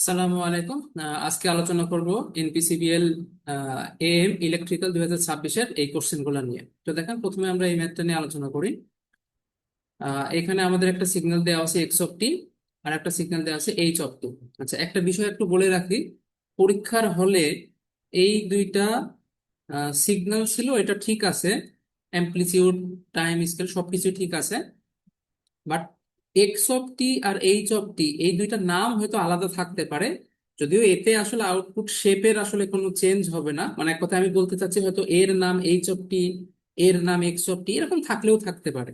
আসসালামু আলাইকুম। আজকে আলোচনা করব এনপিসিবিএল এম ইলেকট্রিক্যাল 2026-এর এই কোশ্চেন গুলো নিয়ে। তো দেখেন, প্রথমে আমরা এই ম্যাথটা নিয়ে আলোচনা করি। এখানে আমাদের একটা সিগন্যাল দেওয়া আছে এক্স অফ টি, আর একটা সিগন্যাল দেওয়া আছে এইচ অফ টি। আচ্ছা, একটা বিষয় একটু বলে রাখি। পরীক্ষার হলে এই দুইটা সিগন্যাল ছিল, এটা ঠিক আছে, অ্যামপ্লিটিউড, টাইম স্কেল সবকিছু ঠিক আছে। বাট এক্স অফ টি আর এইচ অফ টি এই দুইটা নাম হয়তো আলাদা থাকতে পারে। যদিও এতে আসলে আউটপুট শেপের আসলে কোনো চেঞ্জ হবে না, মানে এক কথা আমি বলতে চাচ্ছি, হয়তো এর নাম এইচ অফ টি, এর নাম এক্স অফ টি, এরকম থাকলেও থাকতে পারে।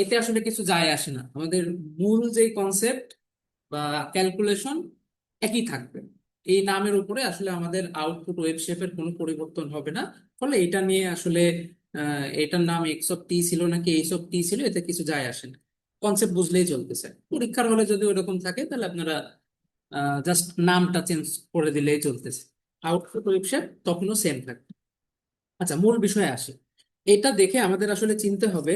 এতে আসলে কিছু যায় আসে না, আমাদের মূল যে কনসেপ্ট বা ক্যালকুলেশন একই থাকবে। এই নামের উপরে আসলে আমাদের আউটপুট ওয়েব শেপের কোনো পরিবর্তন হবে না। ফলে এটা নিয়ে আসলে এটার নাম এক্স অফ টি ছিল নাকি এইচ অফ টি ছিল, এতে কিছু যায় আসে না। কনসেপ্ট বুঝলেই চলতেছে। পরীক্ষার হলে যদি ওরকম থাকে তাহলে আপনারা জাস্ট নামটা চেঞ্জ করে দিলেই চলতেছে, আউটপুট ওয়েব শেপ তখনও সেম থাকবে। আচ্ছা, মূল বিষয়ে আসি। এটা দেখে আমাদের আসলে চিনতে হবে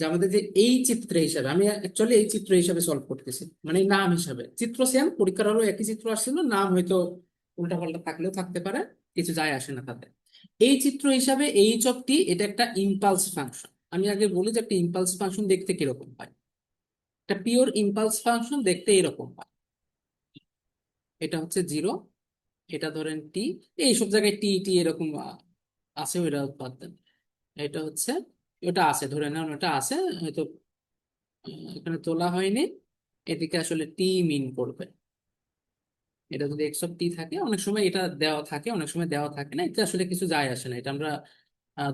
যে আমাদের যে এই চিত্র হিসাবে, আমি অ্যাকচুয়ালি এই চিত্র হিসাবে সলভ করতেছি, মানে এই নাম হিসাবে। চিত্র সেম, পরীক্ষার হলো একই চিত্র আসছিল, নাম হয়তো উল্টা পাল্টা থাকলেও থাকতে পারে, কিছু যায় আসে না তাতে। এই চিত্র হিসাবে এইচ অফ টি এটা একটা ইম্পালস ফাংশন। আমি আগে বলি যে একটা ইম্পালস ফাংশন দেখতে কিরকম হয়। একটা পিওর ইম্পালস ফাংশন দেখতে এরকম হয়। এটা হচ্ছে জিরো, এটা ধরেন টি, এইসব জায়গায় টি টি এরকম আছে, ওইটা বাদ দেন। এটা হচ্ছে, ওটা আছে, ধরে নেন ওটা আছে, হয়তো এখানে তোলা হয়নি। এদিকে আসলে টি মিন করবে। এটা যদি এক্স অফ টি থাকে, অনেক সময় এটা দেওয়া থাকে, অনেক সময় দেওয়া থাকে না, এটা আসলে কিছু যায় আসে না, এটা আমরা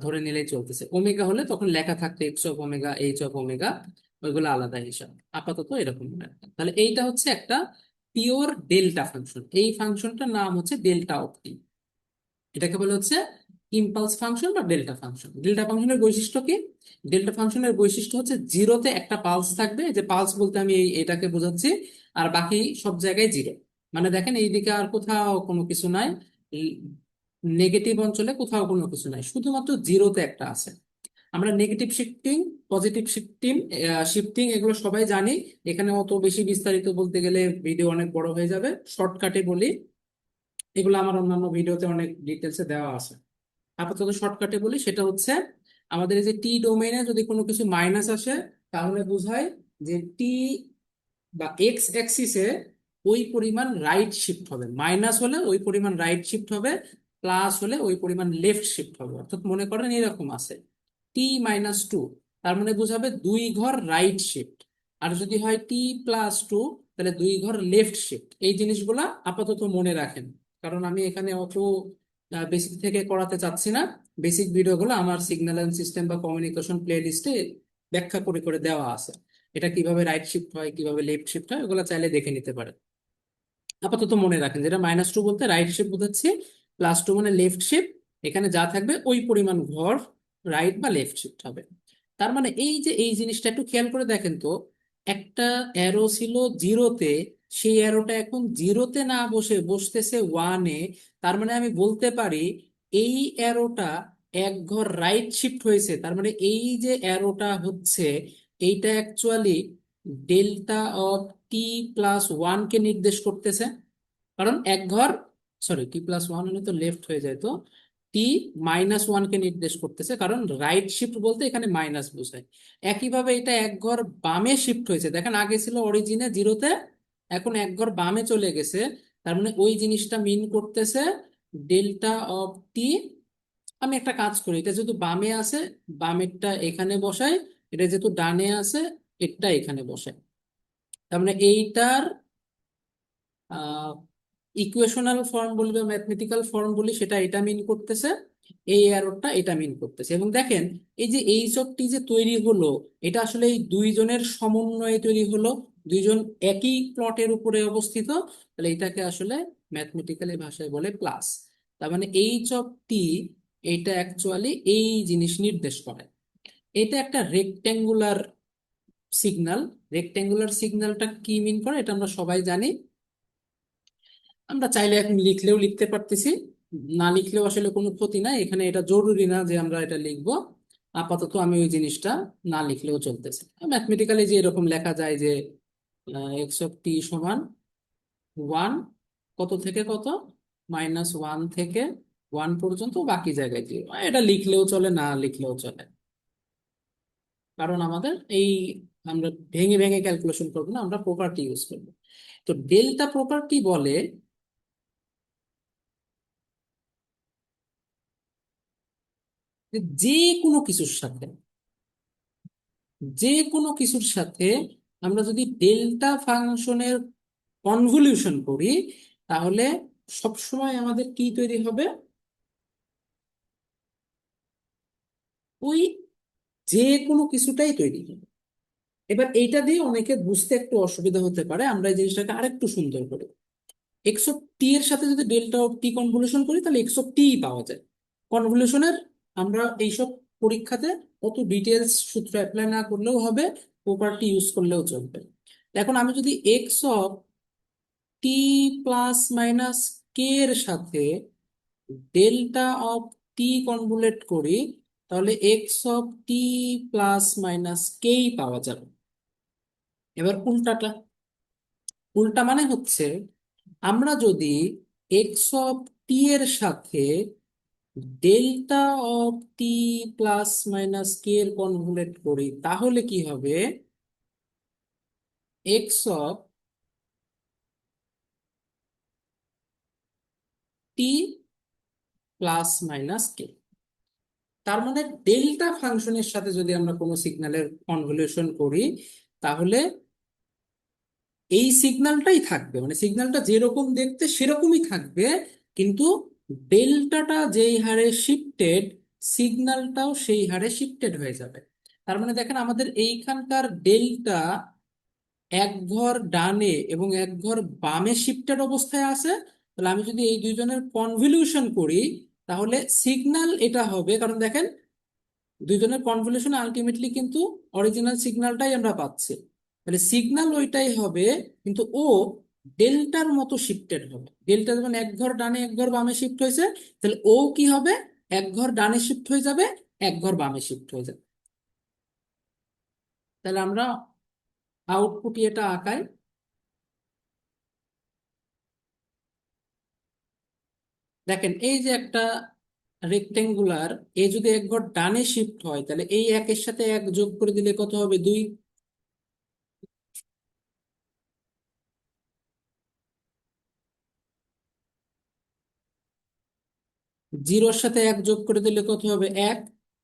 ধরে নিলেই চলতেছে। ওমেগা হলে তখন লেখা থাকতো x of omega, H of omega, ওইগুলো আলাদা হিসাব। আপাতত এরকম মনে রাখবেন। তাহলে এইটা হচ্ছে একটা পিওর ডেল্টা ফাংশন, এই ফাংশনটার নাম হচ্ছে ডেল্টা অফ টি। এটাকে বলে হচ্ছে ইম্পালস ফাংশন বা ডেল্টা ফাংশন। ডেল্টা ফাংশনের বৈশিষ্ট্য কি? ডেল্টা ফাংশনের বৈশিষ্ট্য হচ্ছে জিরোতে একটা পালস থাকবে, যে পালস বলতে আমি এটাকে বোঝাচ্ছি, আর বাকি সব জায়গায় জিরো। মানে দেখেন, এইদিকে আর কোথাও কোনো কিছু নাই, নেগেটিভ অঞ্চলে কোথাও কোনো কিছু নাই, শুধুমাত্র জিরোতে একটা আছে। আমরা negative shifting, positive shifting, shifting এগুলো সবাই জানি। এখানে অত বেশি বিস্তারিত বলতে গেলে ভিডিও অনেক বড় হয়ে যাবে, শর্টকাটে বলি। এগুলো আমার অন্যান্য ভিডিওতে অনেক ডিটেলসে দেওয়া আছে। আপাতত শর্টকাটে বলি, সেটা হচ্ছে আমাদের এই যে টি ডোমেইনে যদি কোনো কিছু মাইনাস আসে, তাহলে বোঝায় যে টি বা এক্স অ্যাক্সিসে ওই পরিমাণ রাইট শিফট হবে। মাইনাস হলে ওই পরিমাণ রাইট শিফট হবে, প্লাস হলে ওই পরিমাণ লেফট শিফট হবে। অর্থাৎ মনে করেন এরকম আছে T-2, তার মানে বোঝাবে 2 ঘর রাইট শিফট। আর যদি হয় T+2, তাহলে 2 ঘর লেফট শিফট। এই জিনিসগুলা আপাতত মনে রাখেন, কারণ আমি এখানে অত বেসিক থেকে করাতে চাচ্ছি না। বেসিক ভিডিওগুলো আমার সিগন্যাল অ্যান্ড সিস্টেম বা কমিউনিকেশন প্লে লিস্টে ব্যাখ্যা করে করে দেওয়া আছে। এটা কিভাবে রাইট শিফট হয়, কিভাবে লেফট শিফট হয়, ওগুলো চাইলে দেখে নিতে পারেন। আপাতত মনে রাখেন, যেটা -2 বলতে রাইট শিফট বোঝাচ্ছে, +2 মানে লেফট শিফট। এখানে যা থাকবে ওই পরিমাণ ঘর রাইট বা লেফট শিফট হবে। তার মানে এই যে এই জিনিসটা একটু খেয়াল করে দেখেন তো, একটা অ্যারো ছিল জিরোতে, সেই অ্যারোটা এখন জিরোতে না বসে বসতেছে ওয়ানে। তার মানে আমি বলতে পারি এই অ্যারোটা 1 ঘর রাইট শিফট হয়েছে। তার মানে এই যে অ্যারোটা হচ্ছে, এইটা অ্যাকচুয়ালি ডেল্টা অফ T+1 কে নির্দেশ করতেছে। কারণ 1 ঘর, সরি, T+1 হলে তো লেফট হয়ে যায়, তো T-1 কে নির্দেশ করতেছে, কারণ রাইট শিফট বলতে এখানে মাইনাস বোঝায়। একইভাবে এটা 1 ঘর বামে শিফট হয়েছে, দেখেন আগে ছিল অরিজিনে জিরোতে, এখন 1 ঘর বামে চলে গেছে। তার মানে ওই জিনিসটা মিন করতেছে ডেল্টা অফ টি। আমি একটা কাজ করি, এটা যেহেতু বামে আছে, বামেরটা এখানে বসাই, এটা যেহেতু ডানে আছে, এটা এখানে বসাই। তার মানে এইটার ইকুয়েশনাল ফর্ম বলি বা ম্যাথমেটিক্যাল ফর্ম বলি, সেটা এটা মিন করতেছে, এই অ্যারোটা এটা মিন করতেছে। এবং দেখেন, এই যে এইচ অফ টি যে তৈরি হলো, এটা আসলে এই দুইজনের সমন্বয়ে তৈরি হলো, দুইজন একই প্লটের উপরে অবস্থিত। তাহলে এটাকে আসলে ম্যাথমেটিক্যালি ভাষায় বলে প্লাস। তার মানে এইচ অফ টি এটা অ্যাকচুয়ালি এই জিনিস নির্দেশ করে। এটা একটা রেক্ট্যাঙ্গুলার সিগন্যাল। রেক্ট্যাঙ্গুলার সিগন্যালটা কি মিন করে এটা আমরা সবাই জানি। আমরা চাইলে এখন লিখলেও লিখতে পারতেছি, না লিখলেও আসলে কোনো ক্ষতি নাই, এখানে এটা জরুরি না যে আমরা এটা লিখবো। আপাতত আমি ওই জিনিসটা না লিখলেও চলতেছে। ম্যাথমেটিক্যালি যে এরকম লেখা যায় যে এক্স অফ টি সমান 1 কত থেকে কত, -1 থেকে 1 পর্যন্ত, বাকি জায়গায় 0। এটা লিখলেও চলে, না লিখলেও চলে, কারণ আমাদের এই, আমরা ভেঙে ভেঙে ক্যালকুলেশন করবো না, আমরা প্রপার্টি ইউজ করবো। তো ডেল্টা প্রপার্টি বলে যে যে কোনো কিছুর সাথে, যে কোনো কিছুর সাথে আমরা যদি ডেল্টা ফাংশনের কনভলিউশন করি, তাহলে সবসময় আমাদের কি তৈরি হবে, ওই যে কোনো কিছুটাই তৈরি হবে। এবার এইটা দিয়ে অনেকে বুঝতে একটু অসুবিধা হতে পারে, আমরা এই জিনিসটাকে আরেকটু সুন্দর করি। এক্স অফ টি এর সাথে যদি ডেল্টা অফ টি কনভলিউশন করি, তাহলে এক্স অফ টি পাওয়া যায়। কনভলিউশনের আমরা এইসব পরীক্ষাতে অত ডিটেলস সূত্র অ্যাপ্লাই না করলেও হবে, প্রপার্টি ইউজ করলেও চলবে। এখন আমি যদি x of t plus minus কে এর সাথে ডেল্টা অফ টি কনভুলেট করি, তাহলে x of t plus minus কেই পাওয়া যাবে। এবার উল্টাটা, উল্টা মানে হচ্ছে, আমরা যদি এক্স অফ টি এর সাথে delta of t plus minus কে এর কনভুলেট করি, তাহলে কি হবে, x of t plus minus কে। তার মানে ডেল্টা ফাংশনের সাথে যদি আমরা কোনো সিগন্যালের কনভলিউশন করি, তাহলে এই সিগন্যালটাই থাকবে, মানে সিগন্যালটা যেরকম দেখতে সেরকমই থাকবে, কিন্তু ডেল্টাটা যেই হারে শিফটেড, সিগন্যালটাও সেই হারে শিফটেড হয়ে যাবে। তার মানে দেখেন, আমাদের এইখানকার ডেল্টা এক ঘর ডানে এবং এক ঘর বামে শিফটেড অবস্থায় আছে। তাহলে আমি যদি এই দুইজনের কনভলিউশন করি, তাহলে সিগন্যাল এটা হবে, কারণ দেখেন দুইজনের কনভলিউশন আলটিমেটলি কিন্তু অরিজিনাল সিগন্যালটাই আমরা পাচ্ছি। তাহলে সিগন্যাল ওইটাই হবে, কিন্তু ও ডেল্টার মতো শিফটেড হবে। ডেল্টা যেমন এক ঘর ডানে এক ঘর বামে শিফট হয়েছে, তাহলে ও কি হবে, এক ঘর ডানে শিফট হয়ে যাবে, এক ঘর বামে শিফট হয়ে যাবে। তাহলে আমরা আউটপুট এটা আঁকাই। দেখেন এই যে একটা রেক্টেঙ্গুলার, এ যদি এক ঘর ডানে শিফট হয়, তাহলে এই একের সাথে এক যোগ করে দিলে কত হবে, 2। জিরোর সাথে এক যোগ করে দিলে কত হবে, 1।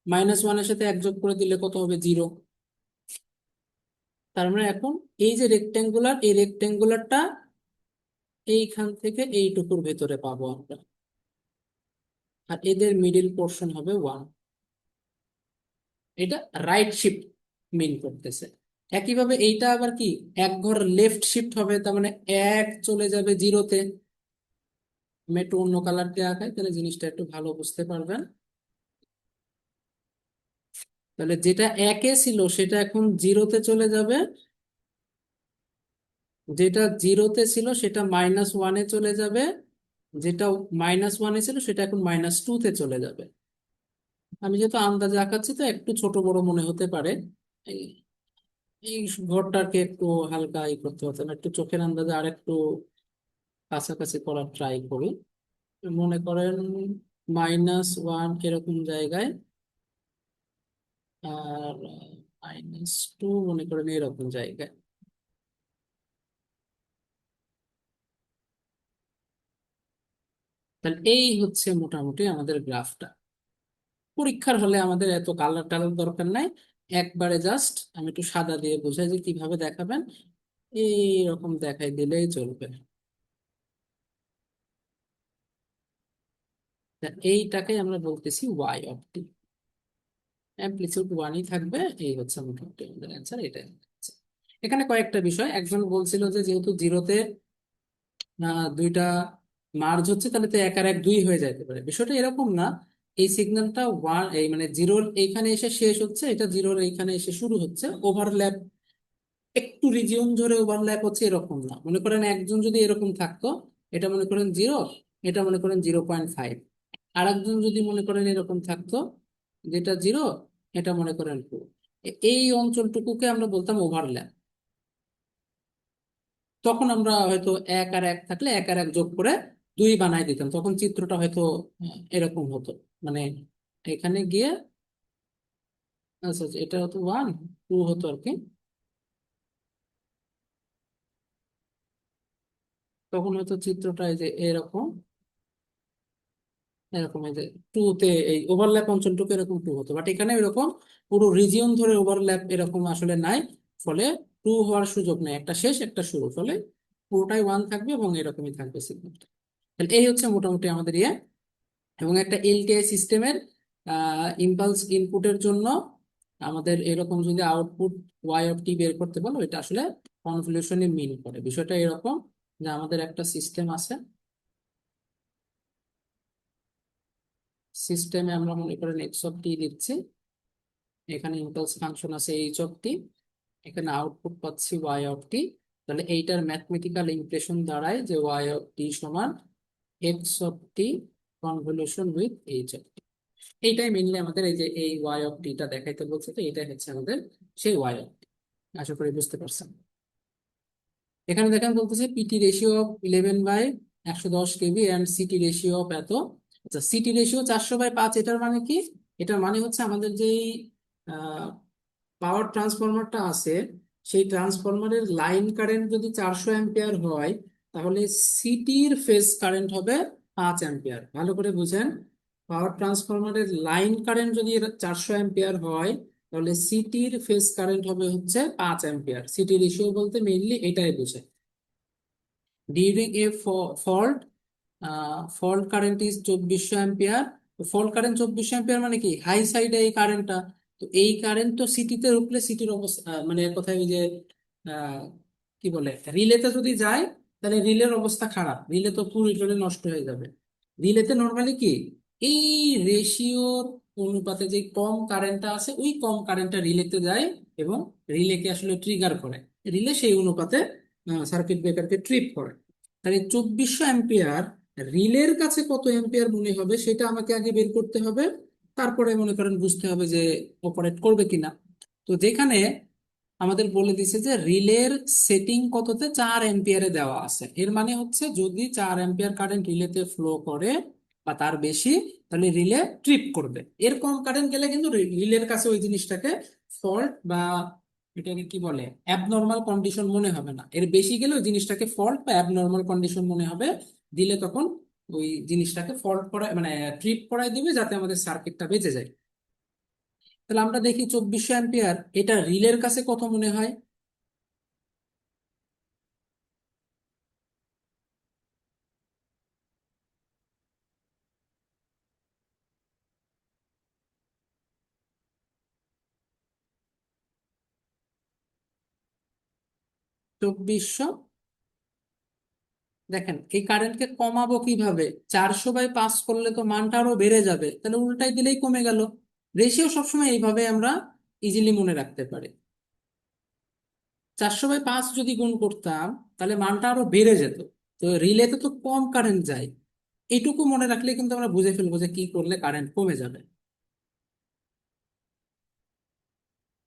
-1 এর সাথে এক যোগ করে দিলে কত হবে, 0। তার মানে এখন এই যে রেক্টেঙ্গুলার, এই রেক্টেঙ্গুলারটা এইখান থেকে এইটুকুর ভেতরে পাবো আমরা, আর এদের মিডিল পোর্শন হবে 1। এটা রাইট শিফট মিন করতেছে। একইভাবে এইটা আবার কি, এক ঘর লেফট শিফট হবে, তার মানে এক চলে যাবে 0-তে। আমি একটু অন্য কালার দিয়ে আঁকাই, তাহলে জিনিসটা একটু ভালো বুঝতে পারবেন। তাহলে যেটা একে ছিল সেটা এখন 0-তে চলে যাবে, যেটা 0-তে ছিল সেটা -1-এ চলে যাবে, যেটা -1-এ ছিল সেটা এখন -2-তে চলে যাবে। আমি যেহেতু আন্দাজে আঁকাচ্ছি, তো একটু ছোট বড় মনে হতে পারে। এই এই ঘরটাকে একটু হালকা করতে হতো না, একটু চোখের আন্দাজে আর একটু কাছাকাছি করার ট্রাই করি। মনে করেন -1 এরকম জায়গায়, আর -2 মনে করেন এরকম জায়গায়। তাহলে এই হচ্ছে মোটামুটি আমাদের গ্রাফটা। পরীক্ষার হলে আমাদের এত কালার টালার দরকার নাই, একবারে জাস্ট আমি একটু সাদা দিয়ে বোঝাই যে কিভাবে দেখাবেন, এইরকম দেখাই দিলেই চলবে। তা এইটাকে আমরা বলতেছি ওয়াই অফ টি, অ্যামপ্লিটিউড 1-ই থাকবে। এই হচ্ছে মোটামুটি আমাদের অ্যান্সার, এটাই হচ্ছে। এখানে কয়েকটা বিষয়, একজন বলছিল যে যেহেতু 0-তে দুইটা মার্জ হচ্ছে, তাহলে তো 1 আর 1 2 হয়ে যাইতে পারে। বিষয়টা এরকম না। এই সিগন্যালটা 1, এই মানে জিরোর এইখানে এসে শেষ হচ্ছে, এটা জিরোর এইখানে এসে শুরু হচ্ছে। ওভারল্যাপ, একটু রিজিয়ন ধরে ওভারল্যাপ হচ্ছে, এরকম না। মনে করেন একজন যদি এরকম থাকতো, এটা মনে করেন 0, এটা মনে করেন 0.5। আর একজন যদি মনে করেন এরকম থাকতো, যেটা 0, এটা মনে করেন 2। এই অঞ্চলটুকুকে আমরা বলতাম ওভারল্যাপ। তখন আমরা হয়তো এক আর এক থাকলে এক আর এক যোগ করে দুই বানাই দিতাম, তখন চিত্রটা হয়তো এরকম হতো। মানে এখানে গিয়ে, আচ্ছা আচ্ছা, এটা হতো ওয়ান, টু হতো আর কি। তখন হয়তো চিত্রটা এই যে এরকম, এরকম এই যে টু তে এই ওভারল্যাপ অঞ্চলটুকু এরকম টু হতো, বাট এখানে এরকম পুরো রিজিয়ন ধরে ওভারল্যাপ এরকম আসলে নাই। ফলে টু হওয়ার সুযোগ নেই, একটা শেষ একটা শুরু, ফলে পুরোটাই ওয়ান থাকবে এবং এরকমই থাকবে সিগন্যালটা। তাহলে এই হচ্ছে মোটামুটি আমাদের ইয়ে। এবং একটা এলটিআই সিস্টেমের ইম্পালস ইনপুটের জন্য আমাদের এরকম যদি আউটপুট ওয়াই অফ টি বের করতে বলো, এটা আসলে কনভলিউশনে মিন করে। বিষয়টা এরকম যে আমাদের একটা সিস্টেম আছে, সিস্টেমে আমরা মনে করেন এক্স অফ টি দিচ্ছি, এখানে ইম্পালস ফাংশন আছে এইচ অফ টি, এখানে আউটপুট পাচ্ছি ওয়াই অফ টি। তাহলে এইটার ম্যাথমেটিক্যাল ইমপ্রেশন দাঁড়ায় যে ওয়াই অফ টি সমান x of t convolution with h of t. এইটাই মেনলি আমাদের এই যে এই ওয়াই অফ টিটা দেখাইতে বলছে, তো এটাই হচ্ছে আমাদের সেই ওয়াই অফ টি। আশা করি বুঝতে পারছেন। এখানে দেখেন বলতেছে PT ratio of 11/110 KV and CT ratio of এত। আচ্ছা, সিটি রেশিও 400/5, এটার মানে কি? এটার মানে হচ্ছে আমাদের যেই পাওয়ার ট্রান্সফরমারটা আছে, সেই ট্রান্সফরমারের লাইন কারেন্ট যদি 400 অ্যাম্পিয়ার হয়, তাহলে সিটির ফেজ কারেন্ট হবে 5 অ্যাম্পিয়ার। ভালো করে বুঝেন, পাওয়ার ট্রান্সফরমারের লাইন কারেন্ট যদি 400 অ্যাম্পিয়ার হয়, তাহলে সিটির ফেজ কারেন্ট হবে হচ্ছে 5 অ্যাম্পিয়ার। সিটি রেশিও বলতে মেইনলি এটাই বোঝে। During a fault, fault current is 2400 ampere. Fault current 2400 ampere মানে কি, হাই সাইডে এই কারেন্টটা। তো এই কারেন্ট তো সিটিতে রুখলে সিটির অবস্থা, মানে এক কথায় ওই যে আহ, কি বলে, রিলেতে যদি যায়, তাহলে রিলের অবস্থা খারাপ, রিলে তো পুরো টুরে নষ্ট হয়ে যাবে। রিলেতে নর্মালি কি, এই রেশিওর অনুপাতে যে কম কারেন্টটা আছে, ওই কম কারেন্টটা রিলেতে যায় এবং রিলেকে আসলে ট্রিগার করে। রিলে সেই অনুপাতে সার্কিট ব্রেকারকে ট্রিপ করে। তাহলে 2400 অ্যাম্পিয়ার রিলের কাছে কত অ্যাম্পিয়ার মনে হবে, সেটা আমাকে আগে বের করতে হবে। তারপরে মনে করেন বুঝতে হবে যে অপারেট করবে কিনা। তো যেখানে আমাদের বলে দিছে যে রিলের সেটিং কততে, 4 অ্যাম্পিয়ারে দেওয়া আছে, এর মানে হচ্ছে যদি 4 অ্যাম্পিয়ার কারেন্ট রিলেতে ফ্লো করে বা তার বেশি, তাহলে রিলে ট্রিপ করবে। এর কম কারেন্ট গেলে কিন্তু রিলের কাছে ওই জিনিসটাকে ফল্ট বা এটাকে কি বলে, অ্যাবনর্মাল কন্ডিশন মনে হবে না। এর বেশি গেলে ওই জিনিসটাকে ফল্ট বা অ্যাবনর্মাল কন্ডিশন মনে হবে। দিলে তখন ওই জিনিসটাকে ফল্ট করা মানে ট্রিপ করাই দিবে, যাতে আমাদের সার্কিটটা বেঁচে যায়। তাহলে আমরা দেখি 2400 অ্যাম্পিয়ার এটা রিলের কাছে কত মনে হয়। 2400, দেখেন এই কারেন্টকে কমাবো কিভাবে, 400/5 করলে তো মানটা আরো বেড়ে যাবে, তাহলে উল্টাই দিলেই কমে গেল। রেশিও সবসময় এইভাবে আমরা ইজিলি মনে রাখতে পারি। 400/5 যদি গুণ করতাম, তাহলে মানটা আরো বেড়ে যেত। তো রিলেতে তো কম কারেন্ট যায়, এইটুকু মনে রাখলে কিন্তু আমরা বুঝে ফেলবো যে কি করলে কারেন্ট কমে যাবে।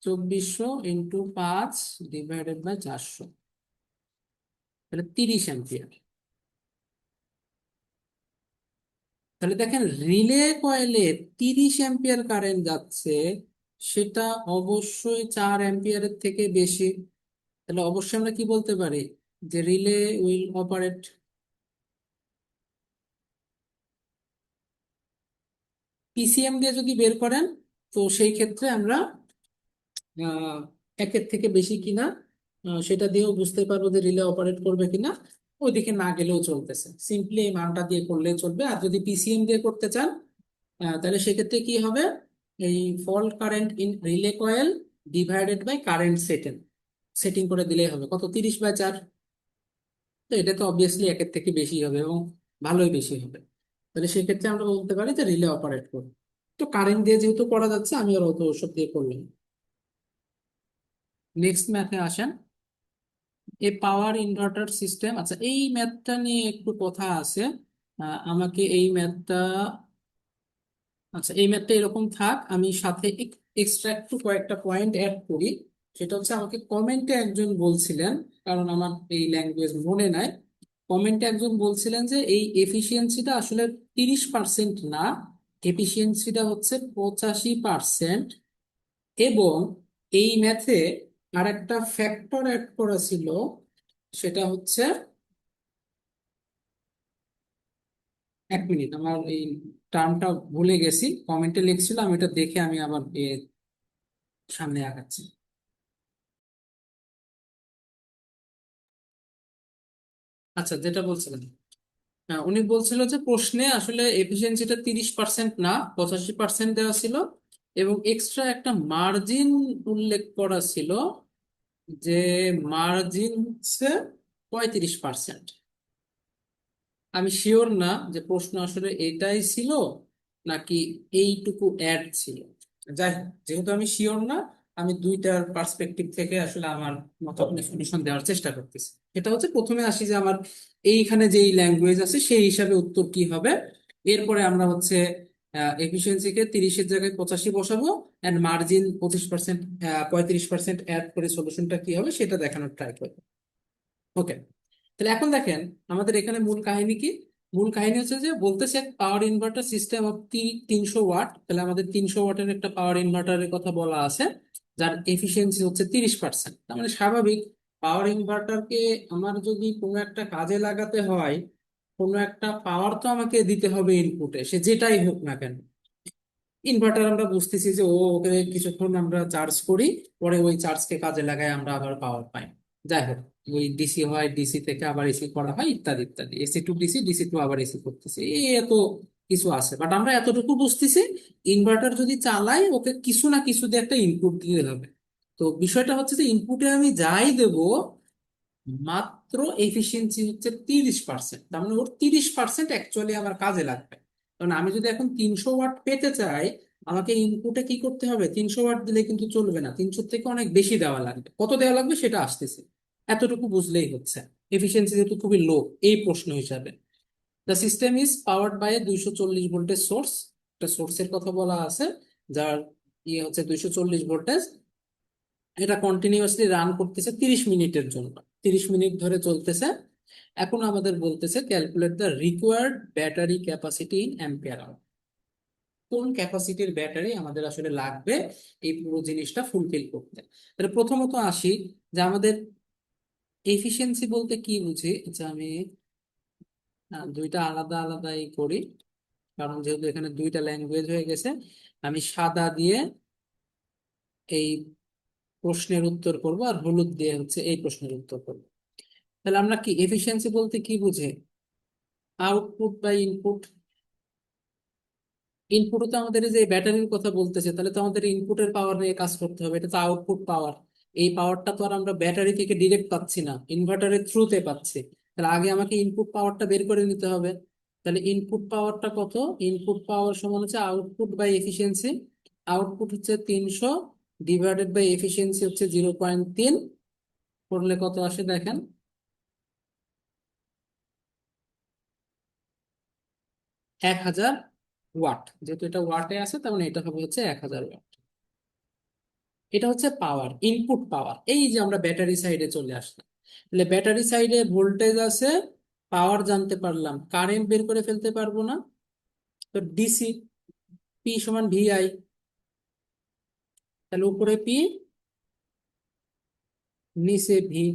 2400 × 5 / 400, তাহলে 30 অ্যাম্পিয়ার। তাহলে দেখেন রিলে কয়েলে 30 অ্যাম্পিয়ার কারেন্ট যাচ্ছে, সেটা অবশ্যই 4 অ্যাম্পিয়ারের থেকে বেশি। তাহলে অবশ্যই আমরা কি বলতে পারি, যে রিলে উইল অপারেট। পিসিএম দিয়ে যদি বের করেন, তো সেই ক্ষেত্রে আমরা আহ, একের থেকে বেশি কিনা সেটা দিয়েও বুঝতে পারবো যে রিলে অপারেট করবে কিনা। ওইদিকে না গেলেও চলতেছে, সিম্পলি এই মানটা দিয়ে করলেই চলবে। আর যদি পিসিএম দিয়ে করতে চান, তাহলে সেক্ষেত্রে কি হবে, এই fault current in relay coil divided by current setting, setting করে দিলেই হবে কত, 30/4। তো এটা তো অবভিয়াসলি একের থেকে বেশি হবে এবং ভালোই বেশি হবে। তাহলে সেক্ষেত্রে আমরা বলতে পারি যে রিলে অপারেট করবে। তো কারেন্ট দিয়ে যেহেতু করা যাচ্ছে, আমি আর অত ওসব দিয়ে করলাম। নেক্সট ম্যাথে আসেন, এ পাওয়ার ইনভার্টার সিস্টেম। আচ্ছা, এই ম্যাথটা নিয়ে একটু কথা আছে। আমাকে এই ম্যাথটা, আচ্ছা এই ম্যাথটা এরকম থাক, আমি সাথে এক্সট্রা একটু কয়েকটা পয়েন্ট অ্যাড করি। সেটা হচ্ছে আমাকে কমেন্টে একজন বলছিলেন, কারণ আমার এই ল্যাঙ্গুয়েজ মনে নাই, কমেন্টে একজন বলছিলেন যে এই এফিসিয়েন্সিটা আসলে 30% না, এফিসিয়েন্সিটা হচ্ছে 85%। এবং এই ম্যাথে আর একটা ফ্যাক্টর অ্যাড করা ছিল, সেটা হচ্ছে, 1 মিনিট, আমার এই টার্মটা ভুলে গেছি, কমেন্টে লিখছিল, আমি এটা দেখে আমি আবার সামনে আগাচ্ছি। আচ্ছা, যেটা বলছিলেন, হ্যাঁ, উনি বলছিল যে প্রশ্নে আসলে এফিসিয়েন্সিটা 30% না, 85% দেওয়া ছিল, এবং এক্সট্রা একটা মার্জিন উল্লেখ করা ছিল, যে মার্জিন হচ্ছে 35%। আমি শিওর না যে প্রশ্ন আসলে এটাই ছিল নাকি এইটুকু অ্যাড ছিল। যাই হোক, যেহেতু আমি শিওর না, আমি দুইটার পার্সপেক্টিভ থেকে আসলে আমার মতো সলিউশন দেওয়ার চেষ্টা করতেছি। এটা হচ্ছে, প্রথমে আসি যে আমার এইখানে যেই ল্যাঙ্গুয়েজ আছে সেই হিসাবে উত্তর কি হবে। এরপরে আমরা হচ্ছে এফিসিয়েন্সিকে 30-এর জায়গায় 85 বসাবো, অ্যান্ড মার্জিন 25%, 35% অ্যাড করে সলিউশনটা কি হবে সেটা দেখানোর ট্রাই করবো। ওকে, তাহলে এখন দেখেন আমাদের এখানে মূল কাহিনী কি। মূল কাহিনী হচ্ছে যে বলতেছে power inverter system of 300 watt. তাহলে আমাদের 300 ওয়াটের একটা পাওয়ার ইনভার্টারের কথা বলা আছে, যার এফিসিয়েন্সি হচ্ছে 30%। তার মানে স্বাভাবিক, পাওয়ার ইনভার্টারকে আমার যদি কোনো একটা কাজে লাগাতে হয়, কোনো একটা পাওয়ার তো আমাকে দিতে হবে ইনপুটে, সে যেটাই হোক না কেন। ইনভার্টার আমরা বুঝতেছি যে ওকে কিছুক্ষণ আমরা চার্জ করি, পরে ওই চার্জকে কাজে লাগাই, আমরা আবার পাওয়ার পাই। যাই হোক, ওই ডিসি হয়, ডিসি থেকে আবার এসি করা হয়, ইত্যাদি ইত্যাদি, AC two DC, DC two আবার এসি করতেছি, এই এত কিছু আছে। বাট আমরা এতটুকু বুঝতেছি, ইনভার্টার যদি চালাই ওকে কিছু না কিছু দিয়ে একটা ইনপুট দিতে হবে। তো বিষয়টা হচ্ছে যে ইনপুটে আমি যাই দেব, মাত্র এফিসিয়েন্সি হচ্ছে 30%। তার মানে ওর 30% অ্যাকচুয়ালি আমার কাজে লাগবে। কারণ আমি যদি এখন 300 ওয়াট পেতে চাই, আমাকে ইনপুটে কি করতে হবে, 300 ওয়াট দিলে কিন্তু চলবে না, 300 থেকে অনেক বেশি দেওয়া লাগবে। কত দেওয়া লাগবে সেটা আসতেছে, এতটুকু বুঝলেই হচ্ছে। এফিসিয়েন্সি যেহেতু খুবই লো এই প্রশ্ন হিসাবে, the system is powered by 240 voltage source. একটা সোর্সের কথা বলা আছে, যার ইয়ে হচ্ছে 240 ভোল্টেজ। এটা কন্টিনিউয়াসলি রান করতেছে 30 মিনিটের জন্য, 30 মিনিট ধরে চলতেছে। এখন আমাদের বলতেছে calculate the required battery capacity in ampere hour. কোন ক্যাপাসিটির ব্যাটারি আমাদের আসলে লাগবে এই পুরো জিনিসটা ফুলফিল করতে। তাহলে প্রথমত আসি, যে আমাদের এফিসিয়েন্সি বলতে কি বুঝি। আচ্ছা, আমি দুইটা আলাদা আলাদাই করি, কারণ যেহেতু এখানে দুইটা ল্যাঙ্গুয়েজ হয়ে গেছে। আমি সাদা দিয়ে এই প্রশ্নের উত্তর করব, আর হলুদ দিয়ে হচ্ছে এই প্রশ্নের উত্তর করব। তাহলে আমরা কি এফিসিয়েন্সি বলতে কি বুঝে, আউটপুট বা ইনপুট। ইনপুটও তো আমাদের এই যে ব্যাটারির কথা বলতেছে, তাহলে তো আমাদের ইনপুটের পাওয়ার নিয়ে কাজ করতে হবে, এটা তো আউটপুট পাওয়ার। এই পাওয়ারটা তো আর আমরা ব্যাটারি থেকে ডিরেক্ট পাচ্ছি না, ইনভার্টারের থ্রুতে পাচ্ছি। তাহলে আগে আমাকে ইনপুট পাওয়ারটা বের করে নিতে হবে। তাহলে ইনপুট পাওয়ারটা কত, ইনপুট পাওয়ার সমান হচ্ছে আউটপুট বাই এফিসিয়েন্সি। আউটপুট হচ্ছে 300, ডিভাইডেড বাই এফিসিয়েন্সি হচ্ছে 0.3, করলে কত আসে দেখেন, 1000 ওয়াট। যেহেতু এটা ওয়াটে আছে, তার মানে এটা হবে হচ্ছে 1000 ওয়াট। এটা হচ্ছে পাওয়ার, ইনপুট পাওয়ার। এই যে আমরা ব্যাটারি সাইডে চলে আসলাম, তাহলে ব্যাটারি সাইডে ভোল্টেজ আছে, পাওয়ার জানতে পারলাম, কারেন্ট বের করে ফেলতে পারবো না। তো ডিসি, পি সমান ভিআই। তাহলে উপরে পি, নিচে ভি।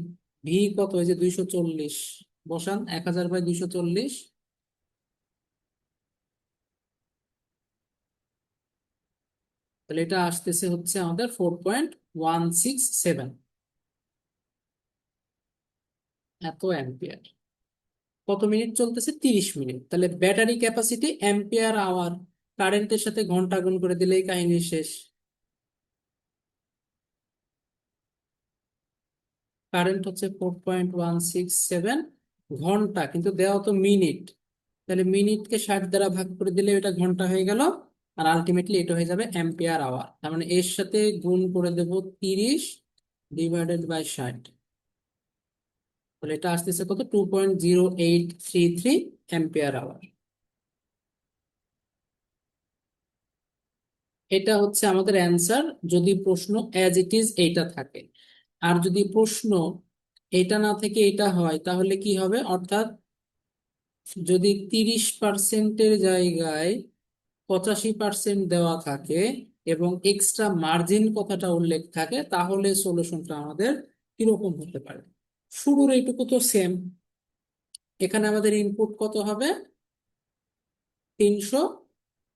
ভি কত, হয়েছে 240, বসান 1000/240। তাহলে এটা আসতেছে হচ্ছে আমাদের 4.167 এত অ্যাম্পিয়ার। কত মিনিট চলতেছে, 30 মিনিট। তাহলে ব্যাটারি ক্যাপাসিটি অ্যাম্পিয়ার আওয়ার, কারেন্টের সাথে ঘন্টা গুণ করে দিলেই কাহিনী শেষ। কারেন্ট হচ্ছে 4.167 ঘন্টা, কিন্তু দেওয়া তো মিনিট। তাহলে মিনিটকে 60 দ্বারা ভাগ করে দিলে এটা ঘন্টা হয়ে গেল। আর আলটিমেটলি এটা হয়ে যাবে অ্যাম্পিয়ার আওয়ার। তার মানে এর সাথে গুণ করে দেব 30 ডিভাইডেড বাই 60। তাহলে এটা আসতেছে কত, 2.0833 অ্যাম্পিয়ার আওয়ার। এটা হচ্ছে আমাদের অ্যান্সার যদি প্রশ্ন অ্যাজ ইট ইজ এইটা থাকে। আর যদি প্রশ্ন এটা না থেকে এটা হয় তাহলে কি হবে, অর্থাৎ যদি 30%-এর জায়গায় 85% দেওয়া থাকে এবং এক্সট্রা মার্জিন কথাটা উল্লেখ থাকে, তাহলে সলিউশনটা আমাদের কিরকম হতে পারে। শুরুর এইটুকু তো সেম, এখানে আমাদের ইনপুট কত হবে, 300।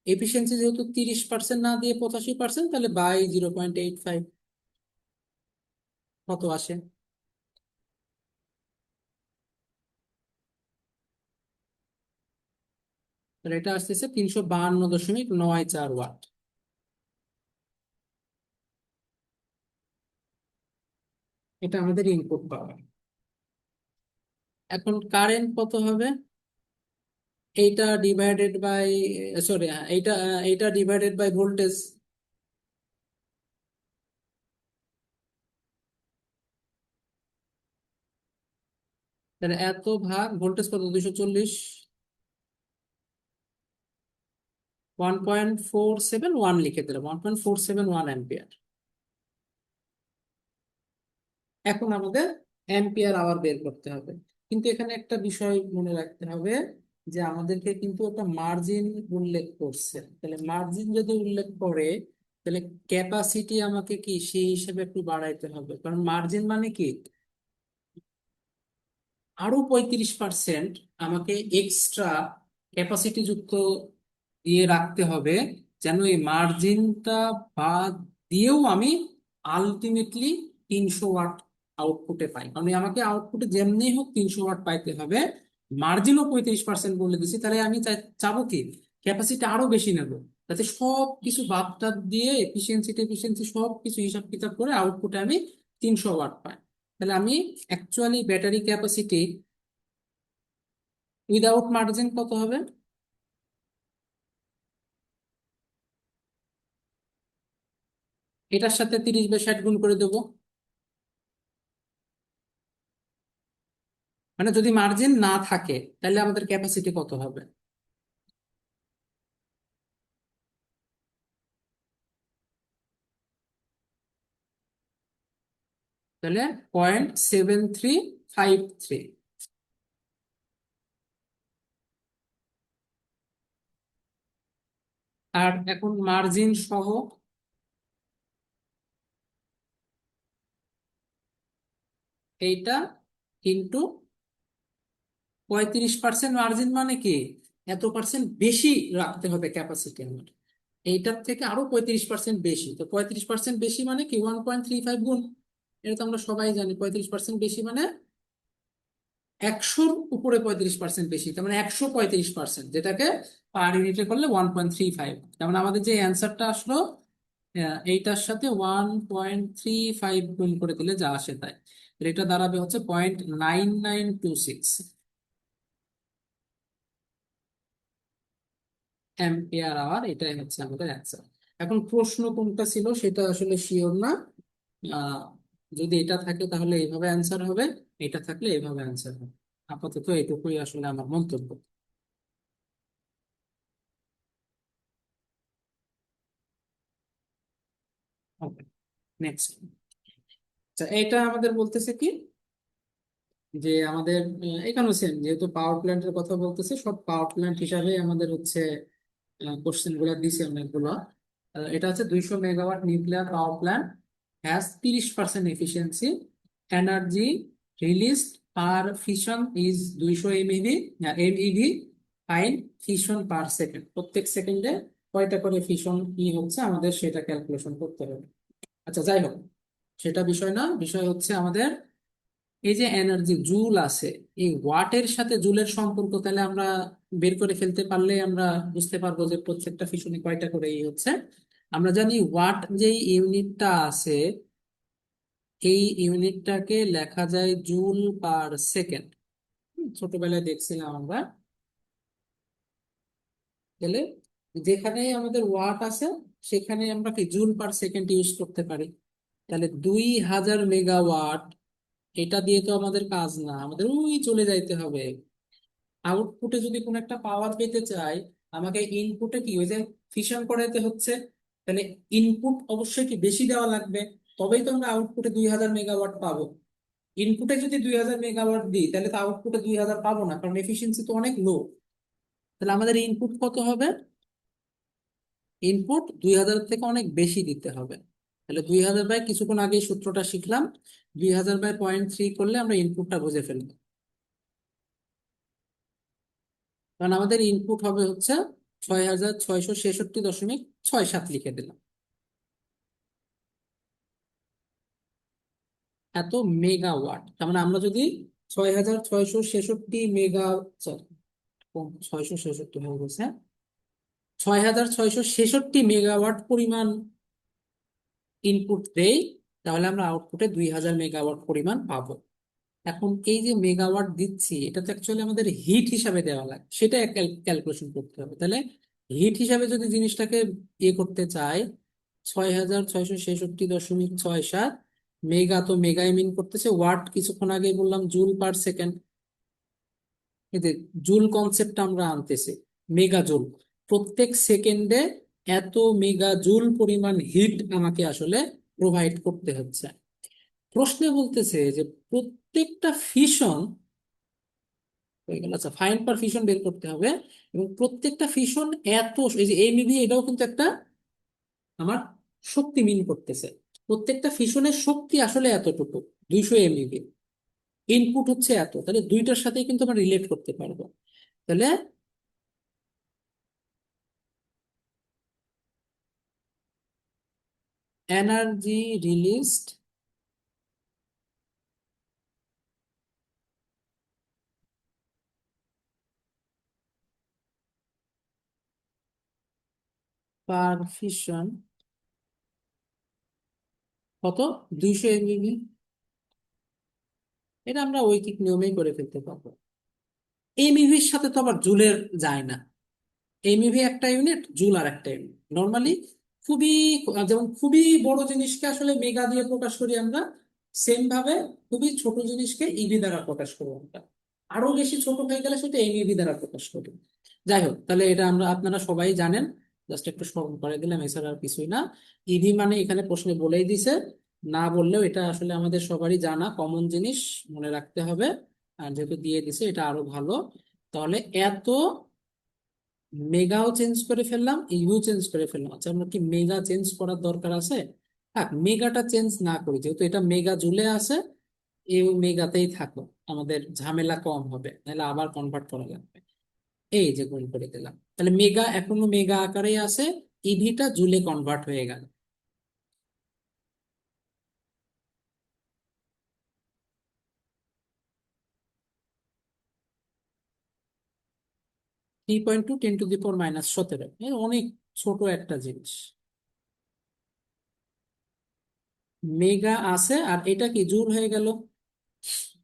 এফিসিয়েন্সি যেহেতু 30% না দিয়ে 85%, তাহলে বাই 0.85 কত আসে, তাহলে এটা আসতেছে 352.94 ওয়াট। এটা আমাদের ইনপুট পাওয়ার। এখন কারেন্ট কত হবে, এইটা ডিভাইডেড বাই, সরি, এইটা ডিভাইডেড বাই ভোল্টেজ। তাহলে এত ভাগ ভোল্টেজ কত, 240, 1.471 লিখে দিলাম, 1.471 অ্যাম্পিয়ার। এখন আমাদের অ্যাম্পিয়ার আওয়ার বের করতে হবে। কিন্তু এখানে একটা বিষয় মনে রাখতে হবে, যে আমাদেরকে কিন্তু একটা মার্জিন উল্লেখ করছে। তাহলে মার্জিন যদি উল্লেখ করে, তাহলে ক্যাপাসিটি আমাকে কি সেই হিসেবে একটু বাড়াইতে হবে, কারণ মার্জিন মানে কি, আরো 35% আমাকে এক্সট্রা ক্যাপাসিটি যুক্ত দিয়ে রাখতে হবে, যেন এই মার্জিনটা বাদ দিয়েও আমি আলটিমেটলি 300 ওয়াট আউটপুটে পাই। কারণ আমাকে আউটপুটে যেমনি হোক 300 ওয়াট পাইতে হবে, মার্জিনও 35% বলে দিছি, তাহলে আমি চাবো কি ক্যাপাসিটি আরো বেশি নেব, যাতে সব কিছু বাদ টাদ দিয়ে এফিসিয়েন্সি টেফিসিয়েন্সি সব কিছু হিসাব কিতাব করে আউটপুটে আমি 300 ওয়াট পাই। তাহলে আমি actually battery capacity without margin কত হবে, এটার সাথে 30/60 গুণ করে দেবো। মানে যদি মার্জিন না থাকে তাহলে আমাদের ক্যাপাসিটি কত হবে, তাহলে 0.7353। আর এখন মার্জিন সহ এইটা কিন্তু 35% মার্জিন মানে কি, এত পার্সেন্ট বেশি রাখতে হবে ক্যাপাসিটি আমার, এইটার থেকে আরো 35% বেশি। তো 35% বেশি মানে কি 1.35 গুণ, এটা তো আমরা সবাই জানি। 35% বেশি মানে 100-র উপরে 35% বেশি, তার মানে 135%, যেটাকে পার ইউনিটে করলে 1.35। তার মানে আমাদের যে অ্যান্সারটা আসলো, এইটার সাথে 1.35 গুণ করে দিলে যা আসে তাই। তাহলে এটা দাঁড়াবে হচ্ছে 0.9926 অ্যাম্পিয়ার আওয়ার। এটাই হচ্ছে আমাদের অ্যান্সার। এখন প্রশ্ন কোনটা ছিল সেটা আসলে শিওর না। আহ, যদি এটা থাকে তাহলে এইভাবে অ্যান্সার হবে, এটা থাকলে এইভাবে অ্যান্সার হবে। আপাতত এটুকুই আসলে আমার মন্তব্য। ওকে, নেক্সট। আচ্ছা, এটা আমাদের বলতেছে কি, যে আমাদের এখানেও সেম, যেহেতু পাওয়ার প্ল্যান্টের কথা বলতেছে, সব পাওয়ার প্ল্যান্ট হিসাবে আমাদের হচ্ছে কোশ্চেন গুলো দিছে অনেকগুলো। এটা হচ্ছে 200 megawatt nuclear power plant has 30% efficiency, energy release per fission is 200 MeV, fine fission per second. প্রত্যেক সেকেন্ডে কয়টা করে ফিশন ই হচ্ছে আমাদের সেটা ক্যালকুলেশন করতে হবে। আচ্ছা, যাই হোক, সেটা বিষয় না, বিষয় হচ্ছে আমাদের এই যে এনার্জি জুল আছে, এই ওয়াটের সাথে জুলের সম্পর্ক তাহলে আমরা বের করে ফেলতে পারলে আমরা বুঝতে পারবো যে প্রত্যেকটা ফিশনে কয়টা করে ই হচ্ছে। আমরা জানি ওয়াট যেই ইউনিটটা আছে, এই ইউনিটটাকে লেখা যায় জুল পার সেকেন্ড। ছোটবেলায় দেখছিলাম আমরা। তাহলে যেখানে আমাদের ওয়াট আছে সেখানে আমরা কি জুল পার সেকেন্ড ইউজ করতে পারি। তাহলে 2000 মেগাওয়াট, এটা দিয়ে তো আমাদের কাজ না, আমাদের ওই চলে যাইতে হবে। আউটপুটে যদি কোনো একটা পাওয়ার পেতে চাই, আমাকে ইনপুটে কি ওই যে ফিশন করাইতে হচ্ছে। তাহলে ইনপুট অবশ্যই কি বেশি দেওয়া লাগবে, তবেই তো আমরা আউটপুটে 2000 মেগাওয়াট পাবো। ইনপুটে যদি 2000 মেগাওয়াট দিই তাহলে তো আউটপুটে 2000 পাবো না, কারণ এফিসিয়েন্সি তো অনেক লো। তাহলে আমাদের ইনপুট কত হবে? ইনপুট 2000 থেকে অনেক বেশি দিতে হবে। তাহলে 2000 বাই, কিছুক্ষণ আগে এই সূত্রটা শিখলাম, 2000/0.3 করলে আমরা ইনপুটটা বুঝে ফেলবো। কারণ আমাদের ইনপুট হবে হচ্ছে 6666.67 লিখে দিলাম। এত মেগাওয়াট, তার মানে আমরা যদি 6666 মেগা, সরি 666 হয়ে গেছে, 6666 মেগাওয়াট পরিমাণ ইনপুট দেই, তাহলে আমরা আউটপুটে 2000 মেগাওয়াট পরিমাণ পাবো। এখন এই যে মেগাওয়াট দিচ্ছি, এটা তো অ্যাকচুয়ালি আমাদের হিট হিসাবে দেওয়া লাগে, সেটা ক্যালকুলেশন করতে হবে। তাহলে হিট হিসাবে যদি জিনিসটাকে ইয়ে করতে চাই, 6666.67 মেগা, তো মেগায় মিন করতেছে ওয়াট, কিছুক্ষণ আগে বললাম জুল পার সেকেন্ড। এই যে জুল কনসেপ্টটা আমরা আনতেছি, মেগা জুল, প্রত্যেক সেকেন্ডে এত মেগা জুল পরিমাণ হিট আমাকে আসলে প্রোভাইড করতে হচ্ছে। প্রশ্নে বলতেছে যে প্রত্যেকটা ফিশন হয়ে গেল, আচ্ছা ফাইন পার ফিশন বের করতে হবে, এবং প্রত্যেকটা ফিশন এত, এই যে এমইভি, এটাও কিন্তু একটা আমার শক্তি মিন করতেছে। প্রত্যেকটা ফিশনের শক্তি আসলে এতটুকু, 200 এমইভি, ইনপুট হচ্ছে এত, তাহলে দুইটার সাথেই কিন্তু আমরা রিলেট করতে পারবো। তাহলে এনার্জি রিলিজড পার ফিশন কত? 200 এমইভি। এটা আমরা ঐকিক নিয়মেই করে ফেলতে পারবো। এমইভির সাথে তো আবার জুলের যায় না, এমইভি একটা ইউনিট, জুল আর একটা ইউনিট। নর্মালি খুবই, যেমন খুবই বড় জিনিসকে আসলে মেগা দিয়ে প্রকাশ করি আমরা, সেম ভাবে খুবই ছোট জিনিসকে ইভি দ্বারা প্রকাশ করি আমরা। আরো বেশি ছোট হয়ে গেলে সেটা এমইভি দ্বারা প্রকাশ করি। যাই হোক, তাহলে এটা আমরা, আপনারা সবাই জানেন, জাস্ট একটু স্মরণ করে দিলাম, এছাড়া আর কিছুই না। ইভি মানে এখানে প্রশ্নে বলেই দিছে, না বললেও এটা আসলে আমাদের সবারই জানা কমন জিনিস, মনে রাখতে হবে। আর যেহেতু দিয়ে দিছে, এটা আরো ভালো। তাহলে এত মেগাও চেঞ্জ করে ফেললাম, ইউ চেঞ্জ করে ফেললাম, আচ্ছা আমরা কি মেগা চেঞ্জ করার দরকার আছে? হ্যাঁ, মেগাটা চেঞ্জ না করি, যেহেতু এটা মেগা জুলে আছে, এই মেগাতেই থাকো, আমাদের ঝামেলা কম হবে, তাহলে আবার কনভার্ট করা লাগবে। এই যে গুণ করে দিলাম, তাহলে মেগা এখনো মেগা আকারেই আছে, ইভিটা জুলে কনভার্ট হয়ে গেল। 3.2 10⁻⁻17, অনেক ছোট একটা জিনিস। মেগা আছে, আর এটা কি জুল হয়ে গেল।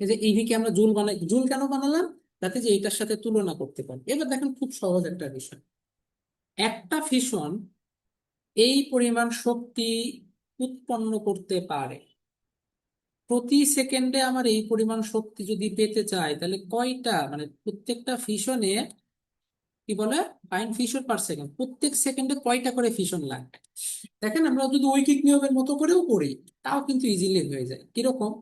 এই যে ইভি কে আমরা জুল বানাই, জুল কেন বানালাম? যাতে যে এটার সাথে তুলনা করতে পারি। এবার দেখেন খুব সহজ একটা বিষয়, একটা ফিশন এই পরিমাণ শক্তি উৎপন্ন করতে পারে, প্রতি সেকেন্ডে আমার এই পরিমাণ শক্তি যদি পেতে চাই, তাহলে কয়টা, মানে প্রত্যেকটা ফিশনে, কি বলে, ফাইন ফিশন পার সেকেন্ড, প্রত্যেক সেকেন্ডে কয়টা করে ফিশন লাগবে। দেখেন আমরা যদি ঐকিক নিয়মের মতো করেও করি, তাও কিন্তু ইজিলি হয়ে যায়। কিরকম?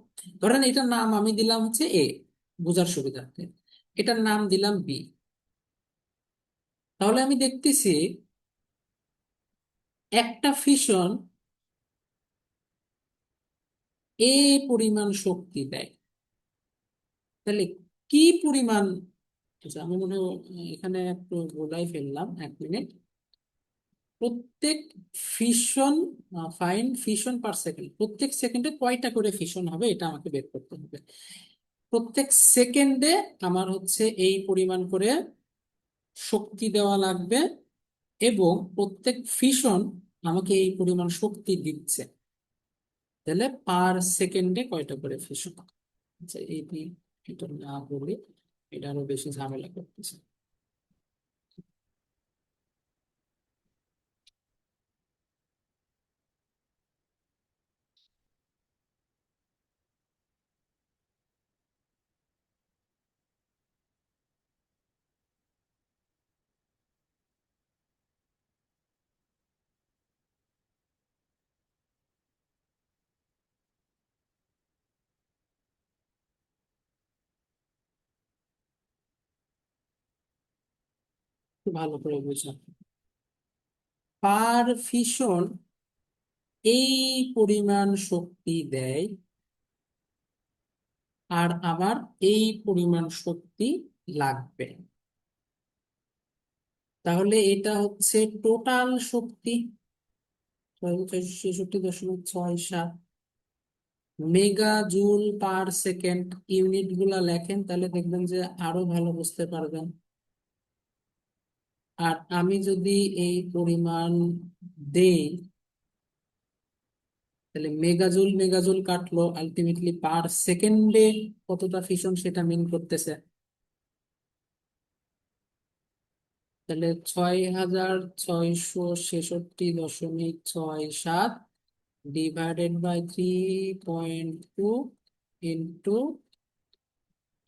ধরেন এটার নাম আমি দিলাম হচ্ছে এ, বোঝার সুবিধার্থে, এটার নাম দিলাম বি। তাহলে আমি দেখতেছি একটা ফিশন এ পরিমাণ শক্তি দেয়। তাহলে কি পরিমাণ, আচ্ছা আমি মনে হয় এখানে একটু গোলাই ফেললাম, 1 মিনিট। প্রত্যেক fission, fine fission per second, প্রত্যেক সেকেন্ডে কয়টা করে ফিশন হবে এটা আমাকে বের করতে হবে। প্রত্যেক সেকেন্ডে আমার হচ্ছে এই পরিমাণ করে শক্তি দেওয়া লাগবে, এবং প্রত্যেক ফিশন আমাকে এই পরিমাণ শক্তি দিচ্ছে। তাহলে পার সেকেন্ডে কয়টা করে ফিশন। আচ্ছা এটা না বলি, এটা আরো বেশি ঝামেলা করতেছে। একটু ভালো করে বুঝলাম। পার ফিশন এই পরিমাণ শক্তি দেয়, আর আমার এই পরিমাণ শক্তি লাগবে, তাহলে এটা হচ্ছে টোটাল শক্তি 46.67 mega joule per second. Unit গুলা লেখেন তাহলে দেখবেন যে আরো ভালো বুঝতে পারবেন। আর আমি যদি এই পরিমাণ দেই, তাহলে মেগাজুল মেগাজুল কাটলো, আলটিমেটলি পার সেকেন্ডে কতটা ফিশন সেটা মিন করতেছে। তাহলে 6,666.67 ডিভাইডেড বাই 3.2 ইন্টু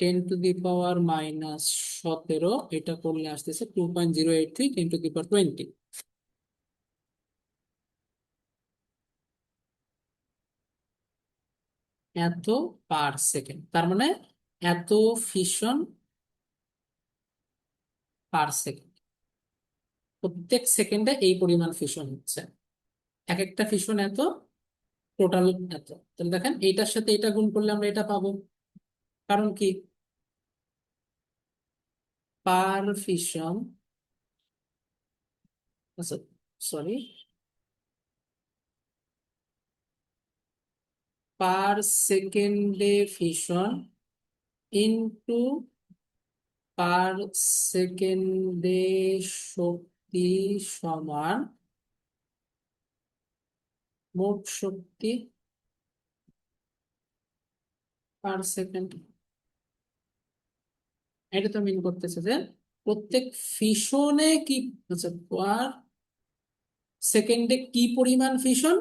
10⁻⁻17, এটা করলে আসতেছে 2.083 10⁻20। এত পার সেকেন্ড, তার মানে এত ফিশন পার সেকেন্ড। প্রত্যেক সেকেন্ডে এই পরিমাণ ফিশন হচ্ছে, এক একটা ফিশন এত, টোটাল এত। তাহলে দেখেন এইটার সাথে এটা গুণ করলে আমরা এটা পাবো। কারণ কি, পার ফিশন, আচ্ছা সরি, পার সেকেন্ডে ফিশন ইনটু পার সেকেন্ডে শক্তি সমান মোট শক্তি পার সেকেন্ড। এটা তো মিন করতেছে যে প্রত্যেক ফিশনে কি, আচ্ছা, পার সেকেন্ডে কি পরিমাণ ফিশন,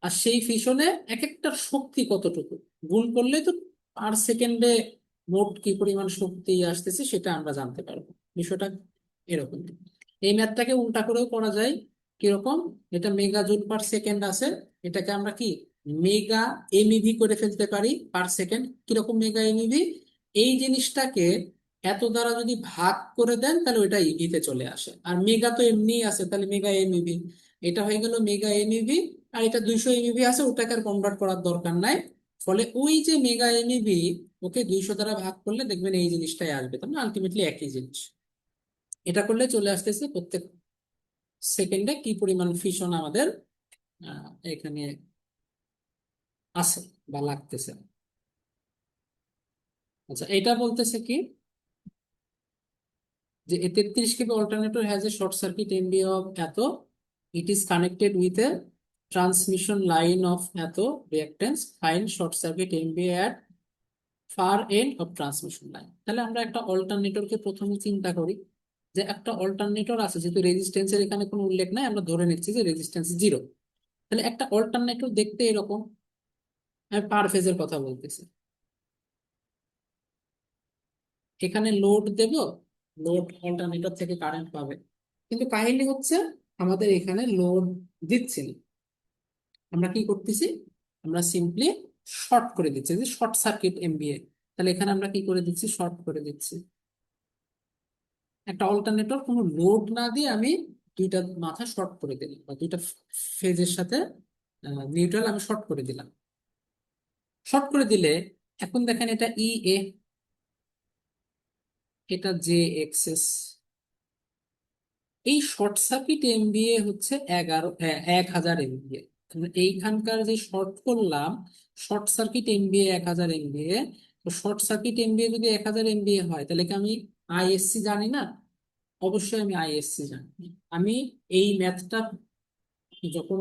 আর সেই ফিশনে এক একটা শক্তি কতটুকু গুণ করলে তো পার সেকেন্ডে মোট কি পরিমাণ শক্তি আসতেছে সেটা আমরা জানতে পারবো। বিষয়টা এরকম। এই ম্যাথটাকে উল্টা করেও করা যায়। কিরকম, এটা মেগা জুল পার সেকেন্ড আছে, এটাকে আমরা কি মেগা এমইভি করে ফেলতে পারি পার সেকেন্ড। কিরকম মেগা এমইভি, এই জিনিসটাকে এত দ্বারা যদি ভাগ করে দেন তাহলে ওইটা ইভিতে চলে আসে, আর মেগা তো এমনি আছে, তাহলে মেগা এমইভি। এটা হয়ে গেল মেগা এমইভি। আর এটা 200 এমইভি আছে, ওটাকে আর কনভার্ট করার দরকার নাই। ফলে ওই যে মেগা এমইভি, ওকে 200 দ্বারা ভাগ করলে দেখবেন এই জিনিসটাই আসবে, তার মানে আলটিমেটলি একই জিনিস। এটা করলে চলে আসতেছে প্রত্যেক সেকেন্ডে কি পরিমাণ ফিশন আমাদের এখানে আছে বা লাগতেছে। আচ্ছা, এটা বলতেছে কি যে a 33 kV alternator has a short circuit MVA of এত, it is connected with a transmission line of এত reactance, find short circuit MVA at far end of transmission line। তাহলে আমরা একটা অল্টারনেটরকে প্রথমে চিন্তা করি, যে একটা অল্টারনেটর আছে, যেহেতু রেজিস্ট্যান্সের এখানে কোনো উল্লেখ নাই, আমরা ধরে নিচ্ছি যে রেজিস্ট্যান্স জিরো। তাহলে একটা অল্টারনেটর দেখতে এরকম, আমি পার ফেজের কথা বলতেছি। এখানে লোড দেব, লোড অল্টারনেটর থেকে কারেন্ট পাবে, কিন্তু কাহিনী হচ্ছে আমাদের এখানে লোড দিচ্ছি না। আমরা কি করতেছি, আমরা সিম্পলি শর্ট করে দিচ্ছি, যে শর্ট সার্কিট এমবিএ। তাহলে এখানে আমরা কি করে দিচ্ছি, শর্ট করে দিচ্ছি। একটা অল্টারনেটর কোনো লোড না দিয়ে আমি দুইটা মাথা শর্ট করে দিলাম, বা দুইটা ফেজের সাথে নিউট্রাল আমি শর্ট করে দিলাম। শর্ট করে দিলে এখন দেখেন এটা ই এ, এটা জে এক্সএস। এই শর্ট সার্কিট এমবিএ হচ্ছে 1000 এমবিএ। এইখানকার যে শর্ট করলাম, শর্ট সার্কিট এমবিএ 1000 এমবিএ। তো শর্ট সার্কিট এমবিএ যদি 1000 এমবিএ হয়, তাহলে কি আমি আইএসসি জানি না? অবশ্যই আমি আইএসসি জানি। আমি এই ম্যাথটা যখন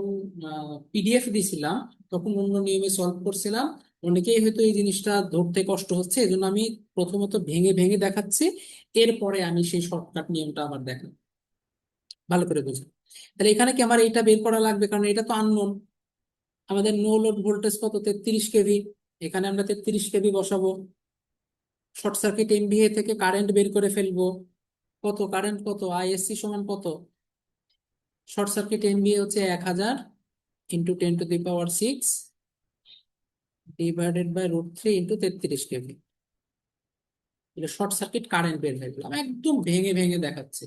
পিডিএফ দিছিলাম তখন অন্য নিয়মে সলভ করছিলাম। অনেকেই হয়তো এই জিনিসটা ধরতে কষ্ট হচ্ছে, এই জন্য আমি প্রথমত ভেঙে ভেঙে দেখাচ্ছি, এরপরে আমি সেই শর্টকাট নিয়মটা আবার দেখাবো। ভালো করে বুঝুন। তাহলে এখানে কি আমার এইটা বের করা লাগবে, কারণ এটা তো আননোন। আমাদের নো লোড ভোল্টেজ কত, 33 কেভি। এখানে আমরা 33 কেভি বসাবো। শর্ট সার্কিট এমভিএ থেকে কারেন্ট বের করে ফেলবো। কত কারেন্ট, কত আইএসসি সমান কত, শর্ট সার্কিট এমভিএ হচ্ছে 1000 into 10⁻6 divided by √3 into 33 KV. এটা শর্ট সার্কিট কারেন্ট বের হয়ে গেল। আমি একদম ভেঙে ভেঙে দেখাচ্ছি।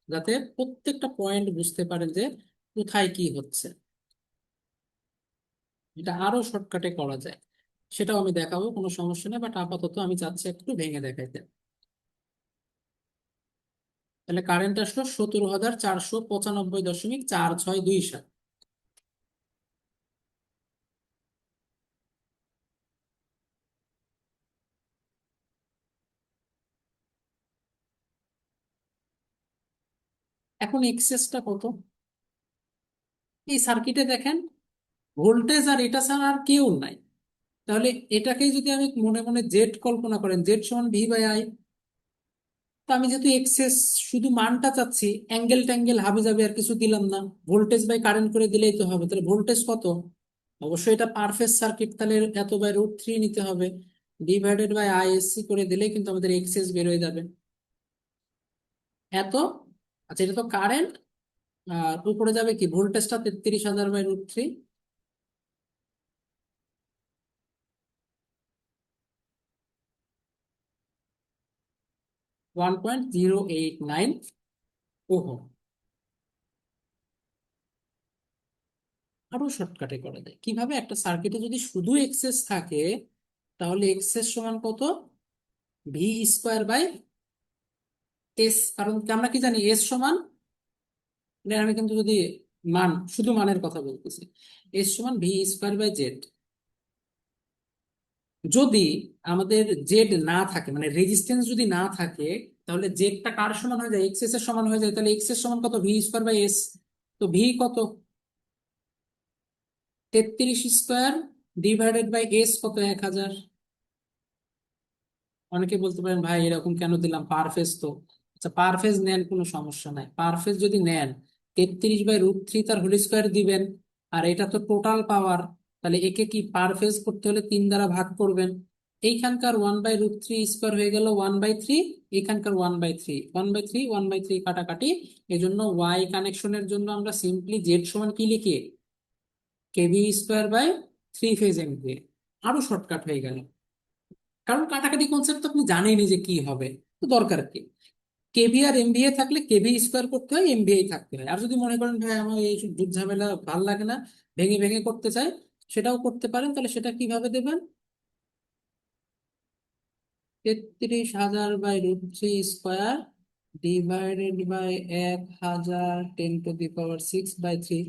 যাতে প্রত্যেকটা পয়েন্ট বুঝতে পারেন যে কোথায় কি হচ্ছে। এটা আরো শর্টকাটে করা যায়, সেটাও আমি দেখাবো, কোনো সমস্যা নেই, বাট আপাতত আমি চাচ্ছি একটু ভেঙে দেখাইতে। তাহলে কারেন্ট আসলো 17,495.462 সাল। এখন এক্সেসটা কত? এই সার্কিটে দেখেন ভোল্টেজ আর এটা ছাড়া আর কেউ নাই। তাহলে এটাকে যদি আমি মনে মনে জেড কল্পনা করেন, জেড সমান ভি বাই আই, তো আমি যেহেতু এক্সেস শুধু মানটা চাচ্ছি, অ্যাঙ্গেল ট্যাঙ্গেল হাবি যাবে আর কিছু দিলাম না, ভোল্টেজ বাই কারেন্ট করে দিলেই তো হবে। তাহলে ভোল্টেজ কত? অবশ্যই এটা পারফেস সার্কিট, তাহলে এত বাই √3 নিতে হবে, ডিভাইডেড বাই আইএসসি করে দিলেই কিন্তু আমাদের এক্সেস বের হয়ে যাবে এত। আচ্ছা, এটা তো কারেন্ট, আর উপরে যাবে কি ভোল্টেজটা 33,000/√3। 1.089 ওহম। আরো শর্টকাটে করা যায় কিভাবে? একটা সার্কিটে যদি শুধু এক্সেস থাকে, তাহলে এক্সেস সমান কত? V²/S। কারণ কি আমরা কি জানি, এস সমান, মানে আমি কিন্তু যদি মান, শুধু মানের কথা বলতেছি, এস সমান V²/Z। যদি আমাদের জেড না থাকে, মানে রেজিস্ট্যান্স যদি না থাকে, তাহলে জেডটা কার সমান হয়ে যায়? এক্সএস এর সমান হয়ে যায়। তাহলে এক্সএস সমান কত? V²/S। তো ভি কত? 33² ডিভাইডেড বাই এস কত? 1,000। অনেকে বলতে পারেন ভাই এরকম কেন দিলাম, পারফেজ তো। আচ্ছা, পারফেজ নেন, কোনো সমস্যা নাই। পারফেজ যদি নেন, 33/√3 তার হোল স্কোয়ার দিবেন, আর এটা তো টোটাল পাওয়ার। তাহলে একে কি পারফেজ করতে হলে 3 দ্বারা ভাগ করবেন। এইখানকার 1/√3² হয়ে গেল 1/3, এখানকার 1/3, 1/3, 1/3 কাটাকাটি। এই জন্য ওয়াই কানেকশনের জন্য আমরা সিম্পলি জেড সমান কি লিখি? KV²/3 phase MVA. আরো শর্টকাট হয়ে গেল, কারণ কাটাকাটি কনসেপ্ট তো আপনি জানেনই যে কি হবে, তো দরকার কি? কেভি আর এমভিএ থাকলে কেভি স্কোয়ার করতে হয়, এমভিএ থাকতে হয়। আর যদি মনে করেন ভাই আমার এই যুদ্ধ ঝামেলা ভাল লাগে না, ভেঙে ভেঙে করতে চাই, সেটাও করতে পারেন। তাহলে সেটা কিভাবে দেবেন? 33,000/√3² ডিভাইডেড বাই 1,000 10⁻⁶/3।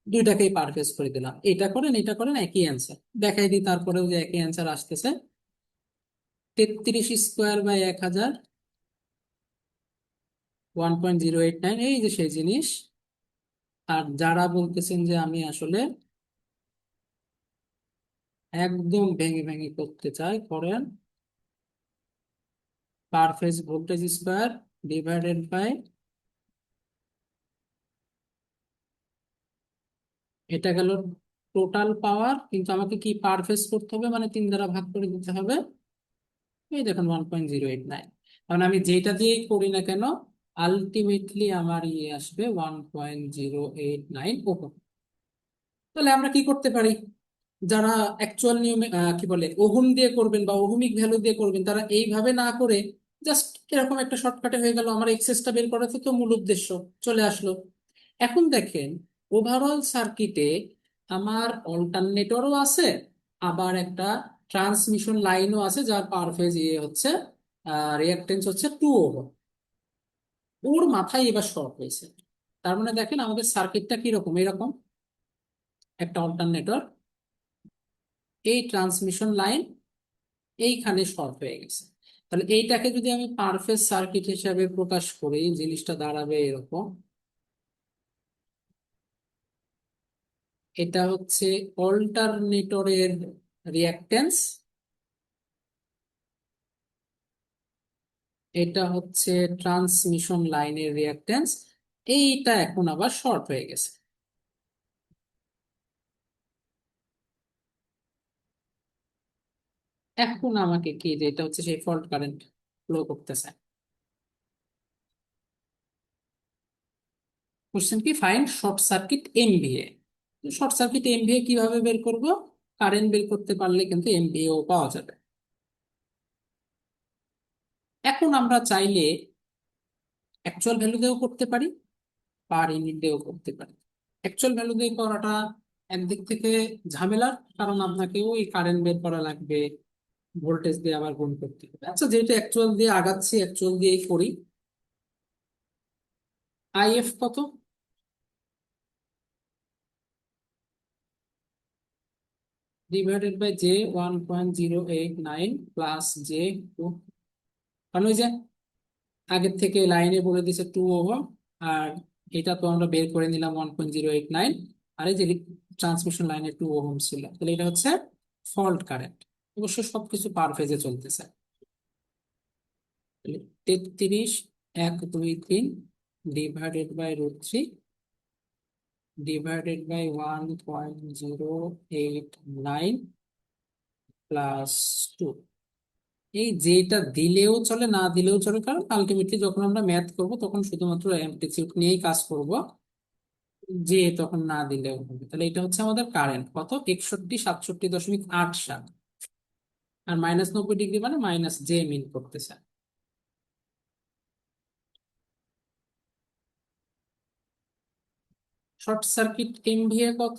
দুইটাকেই পারফেস করে দিলাম, এটা করেন এটা করেন একই অ্যান্সার দেখাই দিই, তারপরেও যে একই অ্যান্সার আসতেছে। 33² বাই 1,000, 1.089, এই যে সেই জিনিস। আর যারা বলতেছেন যে আমি আসলে একদম ভেঙে ভেঙে করতে চাই, করেন per phase voltage square divided by, এটা গেল টোটাল পাওয়ার, কিন্তু আমাকে কি পার ফেজ করতে হবে, মানে 3 দ্বারা ভাগ করে দিতে হবে। এই দেখুন 1.089, কারণ আমি যেটা দিয়েই করি না কেন, আলটিমেটলি আমার ইয়ে আসবে 1.089 ওহম। তাহলে আমরা কি করতে পারি? যারা অ্যাকচুয়াল নিয়মে কি বলে ওহম দিয়ে করবেন বা ওহমিক ভ্যালু দিয়ে করবেন, তারা এইভাবে না করে জাস্ট এরকম একটা শর্টকাটে হয়ে গেল, আমার এক্সেসটা বের করাতে তো মূল উদ্দেশ্য চলে আসলো। এখন দেখেন, ওভারঅল সার্কিটে আমার অল্টারনেটরও আছে, আবার একটা ট্রান্সমিশন লাইনও আছে, যার পার ফেজ ইয়ে হচ্ছে, রিঅ্যাকটেন্স হচ্ছে 2 ওহম। ওর মাথায় এবার শর্ট হয়েছে। তার মানে দেখেন আমাদের সার্কিটটা কিরকম, এরকম একটা অল্টারনেটর, এই ট্রান্সমিশন লাইন এইখানে শর্ট হয়ে গেছে। তাহলে এইটাকে যদি আমি পারফেক্ট সার্কিট হিসাবে প্রকাশ করি, জিনিসটা দাঁড়াবে এরকম। এটা হচ্ছে অল্টারনেটরের রিঅ্যাকটেন্স, এটা হচ্ছে ট্রান্সমিশন লাইনের রিঅ্যাকটেন্স। এইটা এখন আবার শর্ট হয়ে গেছে। এখন আমাকে কি, যে এটা হচ্ছে সেই ফল্ট কারেন্ট ফ্লো করতেছে। কোশ্চেন কি, find short circuit MVA. Short circuit MVA কিভাবে বের করব? কারেন্ট বের করতে পারলে কিন্তু এমভিএও পাওয়া যাবে। এখন আমরা চাইলে অ্যাকচুয়াল ভ্যালু দিয়েও করতে পারি, পার ইউনিট দিয়েও করতে পারি। অ্যাকচুয়াল ভ্যালু দিয়ে করাটা একদিক থেকে ঝামেলার, কারণ আপনাকে ওই কারেন্ট বের করা লাগবে, ভোল্টেজ দিয়ে আবার গুণ করতে হবে। আচ্ছা, যেহেতু অ্যাকচুয়াল দিয়ে আগাচ্ছি, অ্যাকচুয়াল দিয়েই করি। আইএফ কত? Divided by J 1.089 plus J 2। কারণ ওই যে আগের থেকে লাইনে বলে দিছে 2 ওহম, আর এটা তো আমরা বের করে নিলাম 1.089, আর এই যে ট্রান্সমিশন লাইনে 2 ওহম ছিল, তাহলে এটা হচ্ছে ফল্ট কারেন্ট। অবশ্য সবকিছু পার ফেজে চলতেছে। 33 1 2 3 divided by √3 divided by 1.089 plus 2। এই যেটা দিলেও চলে, না দিলেও চলে, কারণ আলটিমেটলি যখন আমরা ম্যাথ করব তখন শুধুমাত্র অ্যামপ্লিটিউড নিয়েই কাজ করব, যে তখন না দিলেও হবে। তাহলে এটা হচ্ছে আমাদের কারেন্ট কত, 61 67.87। আর -90 ডিগ্রি মানে মাইনাস জে মিন করতেছে। শর্ট সার্কিট এমভিএ কত?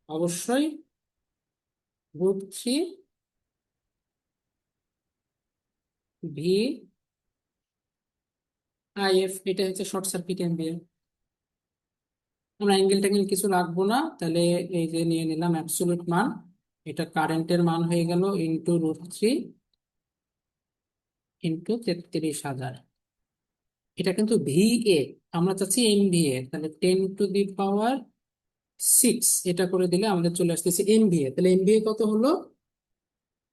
অবশ্যই √3 ভি আইএফ, এটা হচ্ছে শর্ট সার্কিট এমভিএ। আমরা অ্যাঙ্গেল ট্যাঙ্গেল কিছু রাখবো না, তাহলে এই যে নিয়ে নিলাম অ্যাবসলিউট মান, এটা কারেন্টের মান হয়ে গেল ইন্টু √3 ইন্টু 33,000। এটা কিন্তু ভিএ, আমরা চাচ্ছি এমভিএ, তাহলে 10⁶ এটা করে দিলে আমাদের চলে আসতেছে এমভিএ। তাহলে এমভিএ কত হলো?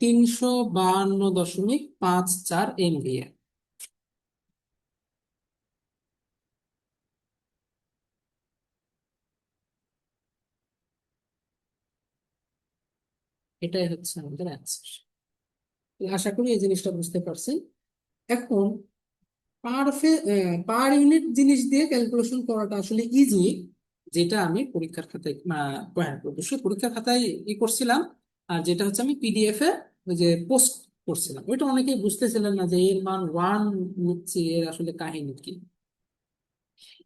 352.54 এমভিএ। এটাই হচ্ছে আমাদের অ্যান্সার। আশা করি এই জিনিসটা বুঝতে পারছেন। এখন পার ইউনিট জিনিস দিয়ে ক্যালকুলেশন করাটা আসলে ইজি, যেটা আমি পরীক্ষার খাতায় হ্যাঁ, অবশ্যই পরীক্ষার খাতায় করছিলাম। আর যেটা হচ্ছে আমি পিডিএফ এ ওই যে পোস্ট করছিলাম, ওইটা অনেকেই বুঝতেছিলেন না যে এর মান 1 নিচ্ছি, এর আসলে কাহিনী কি।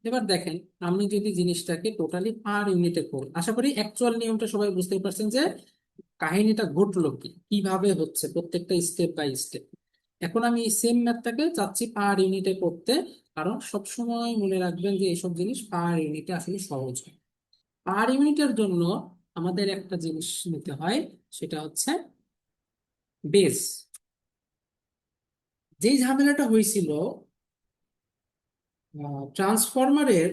এবার দেখেন, আমি যদি জিনিসটাকে টোটালি পার ইউনিটে করি, আশা করি অ্যাকচুয়াল নিয়মটা সবাই বুঝতে পারছেন যে কাহিনীটা ঘটলো কি, কিভাবে হচ্ছে প্রত্যেকটা স্টেপ বাই স্টেপ। এখন আমি এই সেম ম্যাথটাকে চাচ্ছি পার ইউনিটে করতে, কারণ সবসময় মনে রাখবেন যে এইসব জিনিস পার ইউনিটে আসলে সহজ হয়। পার ইউনিটের জন্য আমাদের একটা জিনিস নিতে হয়, সেটা হচ্ছে বেস। যেই ঝামেলাটা হয়েছিল ট্রান্সফরমারের,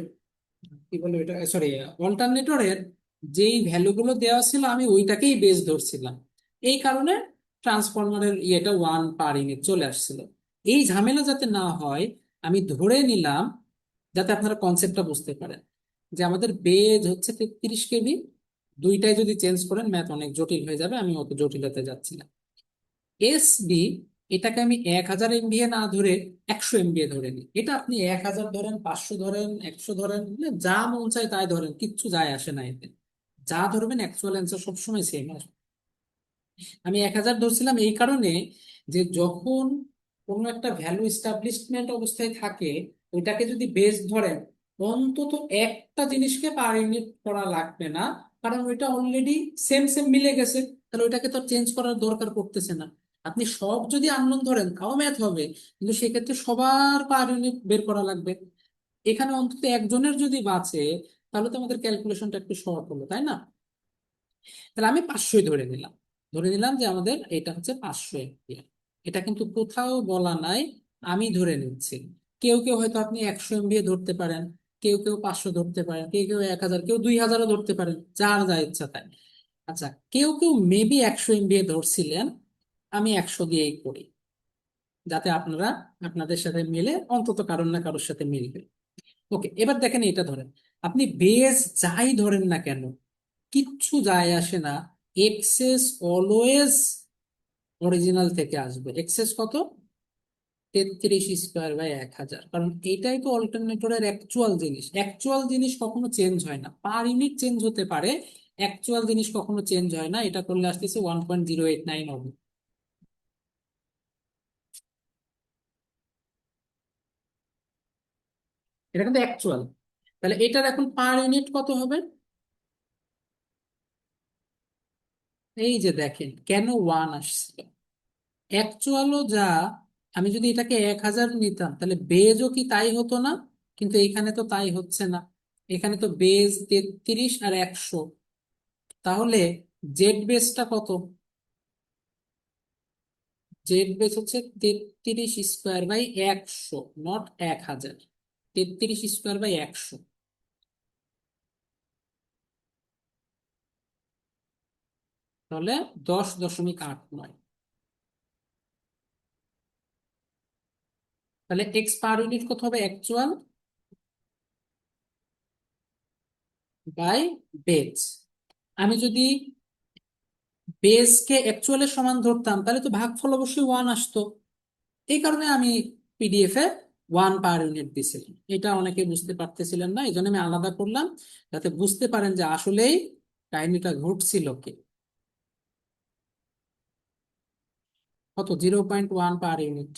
কি বলে এটা, সরি, অল্টারনেটরের, যেই ভ্যালুগুলো দেওয়া ছিল আমি ওইটাকেই বেস ধরছিলাম। এই কারণে ট্রান্সফরমারের ইয়েটা 1 পার ইউনিট চলে আসছিল। এই ঝামেলা যাতে না হয়, আমি ধরে নিলাম, যাতে আপনারা কনসেপ্টটা বুঝতে পারেন, যে আমাদের বেজ হচ্ছে 33 কেবি। দুইটাই যদি চেঞ্জ করেন ম্যাথ অনেক জটিল হয়ে যাবে, আমি অত জটিলতায় যাচ্ছি না। এসবি, এটাকে আমি 1000 এমভিএ না ধরে 100 এমভিএ ধরে নিই। এটা আপনি 1000 ধরেন, 500 ধরেন, 100 ধরেন, মানে যা মন চায় তাই ধরেন, কিচ্ছু যায় আসে না এতে। যা ধরবেন অ্যাকচুয়াল অ্যান্সার সবসময় সেম আসবে। আমি 1000 ধরছিলাম এই কারণে যে যখন কোনো একটা ভ্যালু এস্টাবলিশমেন্ট অবস্থায় থাকে, ওইটাকে যদি বেস ধরেন, অন্তত একটা জিনিসকে পার ইউনিট করা লাগবে না, কারণ ওইটা অলরেডি সেম সেম মিলে গেছে। তাহলে ওইটাকে তো চেঞ্জ করার দরকার পড়তেছে না। আপনি সব যদি আননোন ধরেন তাও ম্যাথ হবে, কিন্তু সেক্ষেত্রে সবার পার ইউনিট বের করা লাগবে। এখানে অন্তত একজনের যদি বাঁচে, তাহলে তো আমাদের ক্যালকুলেশনটা একটু সহজ হলো, তাই না? তাহলে আমি 500 ধরে নিলাম। ধরে নিলাম যে আমাদের এটা হচ্ছে 500 এমপিয়ার। এটা কিন্তু কোথাও বলা নাই, আমি ধরে নিচ্ছি। কেউ কেউ হয়তো আপনি 100 এমবিএ ধরতে পারেন, কেউ কেউ 500 ধরতে পারেন, কেউ কেউ 1000, কেউ 2000ও ধরতে পারেন, যার যা ইচ্ছা তাই। আচ্ছা, কেউ কেউ মেবি 100 এমবিএ ধরছিলেন, আমি 100 দিয়েই করি, যাতে আপনারা আপনাদের সাথে মিলে, অন্তত কারোর না কারোর সাথে মিলবে। ওকে, এবার দেখেন এটা ধরেন, আপনি বেস যাই ধরেন না কেন, কিচ্ছু যায় আসে না, এক্সেস অলওয়েজ অরিজিনাল থেকে আসবে। এক্সেস কত? 33² বাই 1000, কারণ এটাই তো অল্টারনেটরের অ্যাকচুয়াল জিনিস। অ্যাকচুয়াল জিনিস কখনো চেঞ্জ হয় না, পার ইউনিট চেঞ্জ হতে পারে, অ্যাকচুয়াল জিনিস কখনো চেঞ্জ হয় না। এটা করলে আসতেছে 1.089 হবে। এটা কিন্তু অ্যাকচুয়াল। তাহলে এটার এখন পার ইউনিট কত হবে? এই যে দেখেন কেন ওয়ান আসছিল, অ্যাকচুয়ালও যা, আমি যদি এটাকে 1000 নিতাম তাহলে বেজও কি তাই হতো না? কিন্তু এখানে তো তাই হচ্ছে না, এখানে তো বেজ 33 আর 100। তাহলে জেড বেসটা কত? জেড বেস হচ্ছে 33 square by 100, not 1000। 33 square by 100, তাহলে 10.89। তাহলে এক্স পার ইউনিট কত হবে? Actual by base. আমি যদি বেসকে অ্যাকচুয়ালের সমান ধরতাম তাহলে তো ভাগফল অবশ্যই ওয়ান আসতো। এই কারণে আমি পিডিএফ এ ওয়ান পার ইউনিট দিছিলাম। এটা অনেকে বুঝতে পারতেছিলেন না, এই জন্য আমি আলাদা করলাম, যাতে বুঝতে পারেন যে আসলেই কাহিনীটা ঘটছিল কি। কত? 0.1 পার ইউনিট।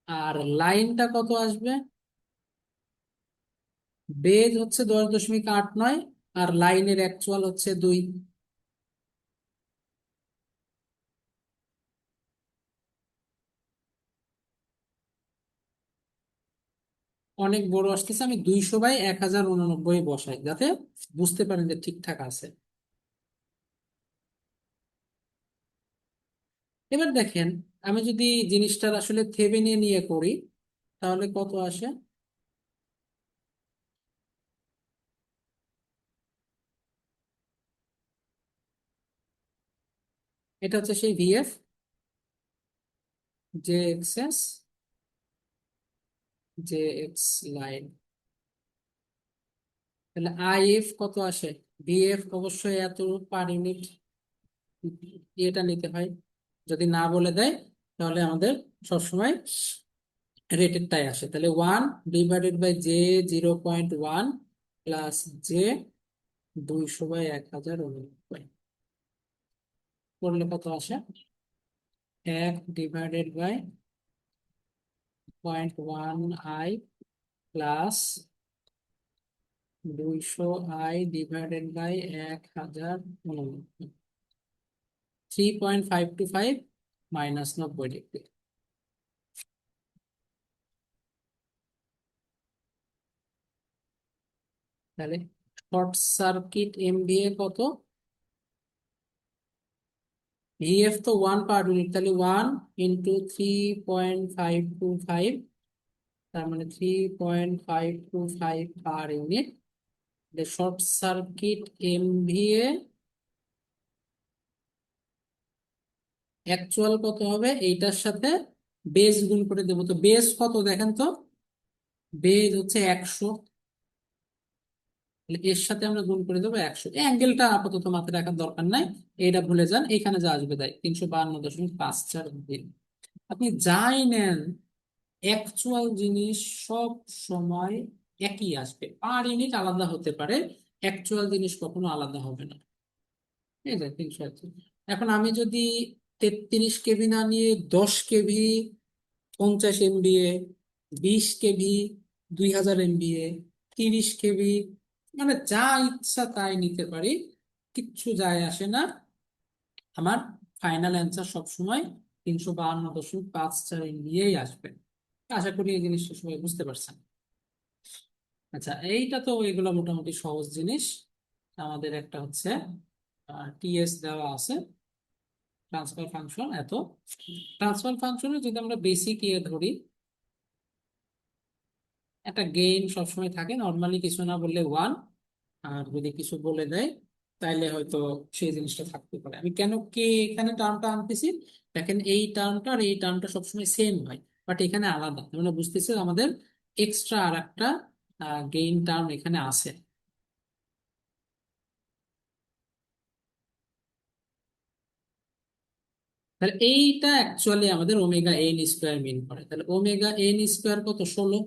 আর লাইনটা কত আসবে? বেজ হচ্ছে 10.89, আর লাইনের অ্যাকচুয়াল হচ্ছে 2। অনেক বড় আসতেছে, আমি 200/1089 বসাই যাতে বুঝতে পারেন যে ঠিকঠাক আছে। এবার দেখেন, আমি যদি জিনিসটার আসলে থেভেনিন নিয়ে করি তাহলে কত আসে? এটা হচ্ছে সেই VF, J XS, J x line. তাহলে আইএফ কত আসে? ভিএফ অবশ্যই এত পার ইউনিট, এটা নিতে হয়। যদি না বলে দেয় তাহলে আমাদের সবসময় রেটেডটাই আসে। তাহলে 1/J 0.1 প্লাস জে 200/1089 করলে কত আসে? 1/0.1 I plus 200I/1089, 3.525 minus 90 degree. তাহলে শর্ট সার্কিট এমভিএ কত? ভিএফ তো ওয়ান পার ইউনিট, তাহলে 1 × 3.525, তার মানে 3.525 per unit. Short circuit MVA actual কত হবে? এইটার সাথে বেস গুণ করে দেবো, তো বেস কত দেখেন তো? বেস হচ্ছে 100, তাহলে এর সাথে আমরা গুণ করে দেবো 100। এই অ্যাঙ্গেলটা আপাতত মাথায় রাখার দরকার নাই, এটা ভুলে যান। এখানে যা আসবে তাই, 352.54 দিন। আপনি যাই নেন, অ্যাকচুয়াল জিনিস সব সময় একই আসবে, পার ইউনিট আলাদা হতে পারে, অ্যাকচুয়াল জিনিস কখনো আলাদা হবে না। ঠিক আছে, 380। এখন আমি যদি 33 কেভি না নিয়ে 10 KV, 50 MVA, 20 KV, 2000 MVA, 30 KV, মানে যা ইচ্ছা তাই নিতে পারি, কিচ্ছু যায় আসে না। আমার ফাইনাল অ্যান্সার সবসময় 352.54 এমবিএই আসবে। আশা করি এই জিনিসটা সবাই বুঝতে পারছেন। আচ্ছা, এইটা তো এগুলো মোটামুটি সহজ জিনিস। আমাদের একটা হচ্ছে টিএস দেওয়া আছে, ট্রান্সফার ফাংশন এত। ট্রান্সফার ফাংশনে যদি আমরা বেসিক ইয়ে ধরি, একটা গেইন সবসময় থাকে, নর্মালি কিছু না বললে ওয়ান, আর যদি কিছু বলে দেয় তাইলে হয়তো সেই জিনিসটা থাকতে পারে। আমি কেন কে এখানে টার্মটা আনতেছি, দেখেন এই টার্মটা আর এই টার্মটা সবসময় সেম হয়, বাট এখানে আলাদা, আমরা বুঝতেছি আমাদের এক্সট্রা আর একটা গেইন টার্ম এখানে আছে। তাহলে এইটা অ্যাকচুয়ালি আমাদের ওমেগা এন স্কোয়ার মিন করে। তাহলে ওমেগা এন স্কোয়ার কত? 16।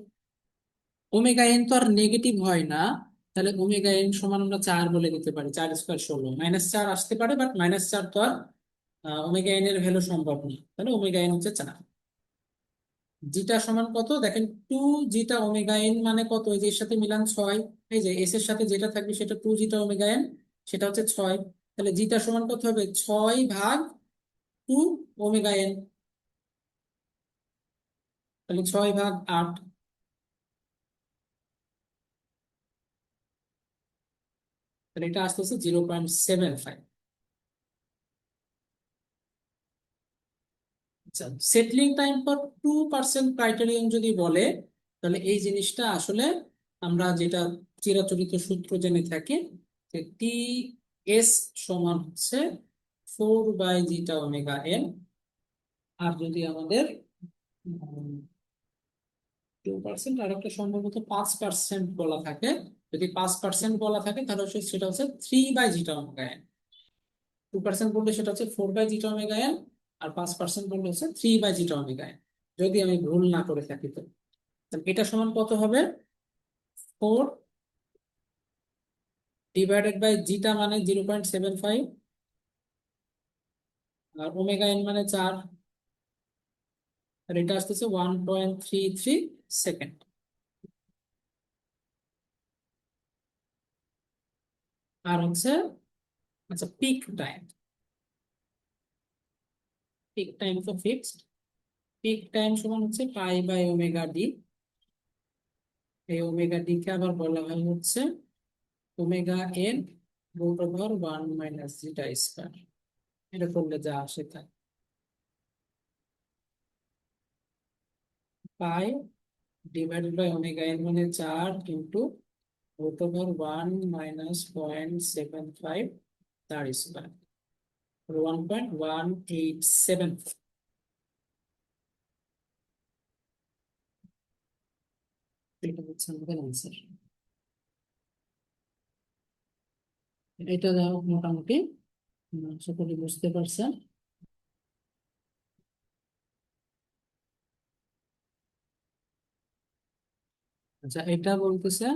ওমেগা এন তো আর নেগেটিভ হয় না, তাহলে ওমেগা এন সমান আমরা 4 বলে দিতে পারি। 4 স্কোয়ার 16, -4 আসতে পারে, বাট -4 তো আর ওমেগা এন এর ভ্যালু সম্ভব না, তাহলে ওমেগা এন হচ্ছে 4। জিটা সমান কত দেখেন, 2 জিটা ওমেগা এন মানে কত, এই যে এর সাথে মিলান 6, এই যে এস এর সাথে যেটা থাকবে সেটা 2 জিটা ওমেগা এন, সেটা হচ্ছে 6। তাহলে জিটা সমান কত হবে, 6/2 ওমেগা এন, তাহলে 6/8। তাহলে এটা আসতেছে 0.75। আচ্ছা, সেটলিং টাইম ফর 2% ক্রাইটেরিয়ন যদি বলে, তাহলে এই জিনিসটা আসলে আমরা যেটা চিরাচরিত সূত্র জেনে থাকি, যে টি এস সমান হচ্ছে 4/জিটা ওমেগা এন। আর যদি আমাদের 2% আর একটা সম্ভবত 5% বলা থাকে, যদি 5% বলা থাকে তাহলে সেটা হচ্ছে 3/জিটা ওমেগা এন। 2% বললে সেটা হচ্ছে 4/জিটা ওমেগা এন, আর 5% বললে হচ্ছে 3/জিটা ওমেগা এন, যদি আমি ভুল না করে থাকি তো। তাহলে এটা সমান কত হবে, 4/জিটা মানে 0.75, আর ওমেগা এন মানে 4, আর এটা আসতেছে 1.33 সেকেন্ড। আর হচ্ছে, আচ্ছা পিক টাইম, পিক টাইম তো ফিক্সড, পিক টাইম সমান হচ্ছে পাই/ওমেগা ডি। এই ওমেগা ডি কে আবার বলা হয় হচ্ছে ওমেগা এন √1 - জিটা স্কয়ার। এটা করলে যা আসে তাই, পাই/ওমেগা এন মানে 4 × √1 - 0.75 তার স্কয়ার, 1.187। এটা হচ্ছে আমাদের আনসার। এটা যা হোক মোটামুটি আশা করি বুঝতে পারছেন। আচ্ছা, এটা বলতেছে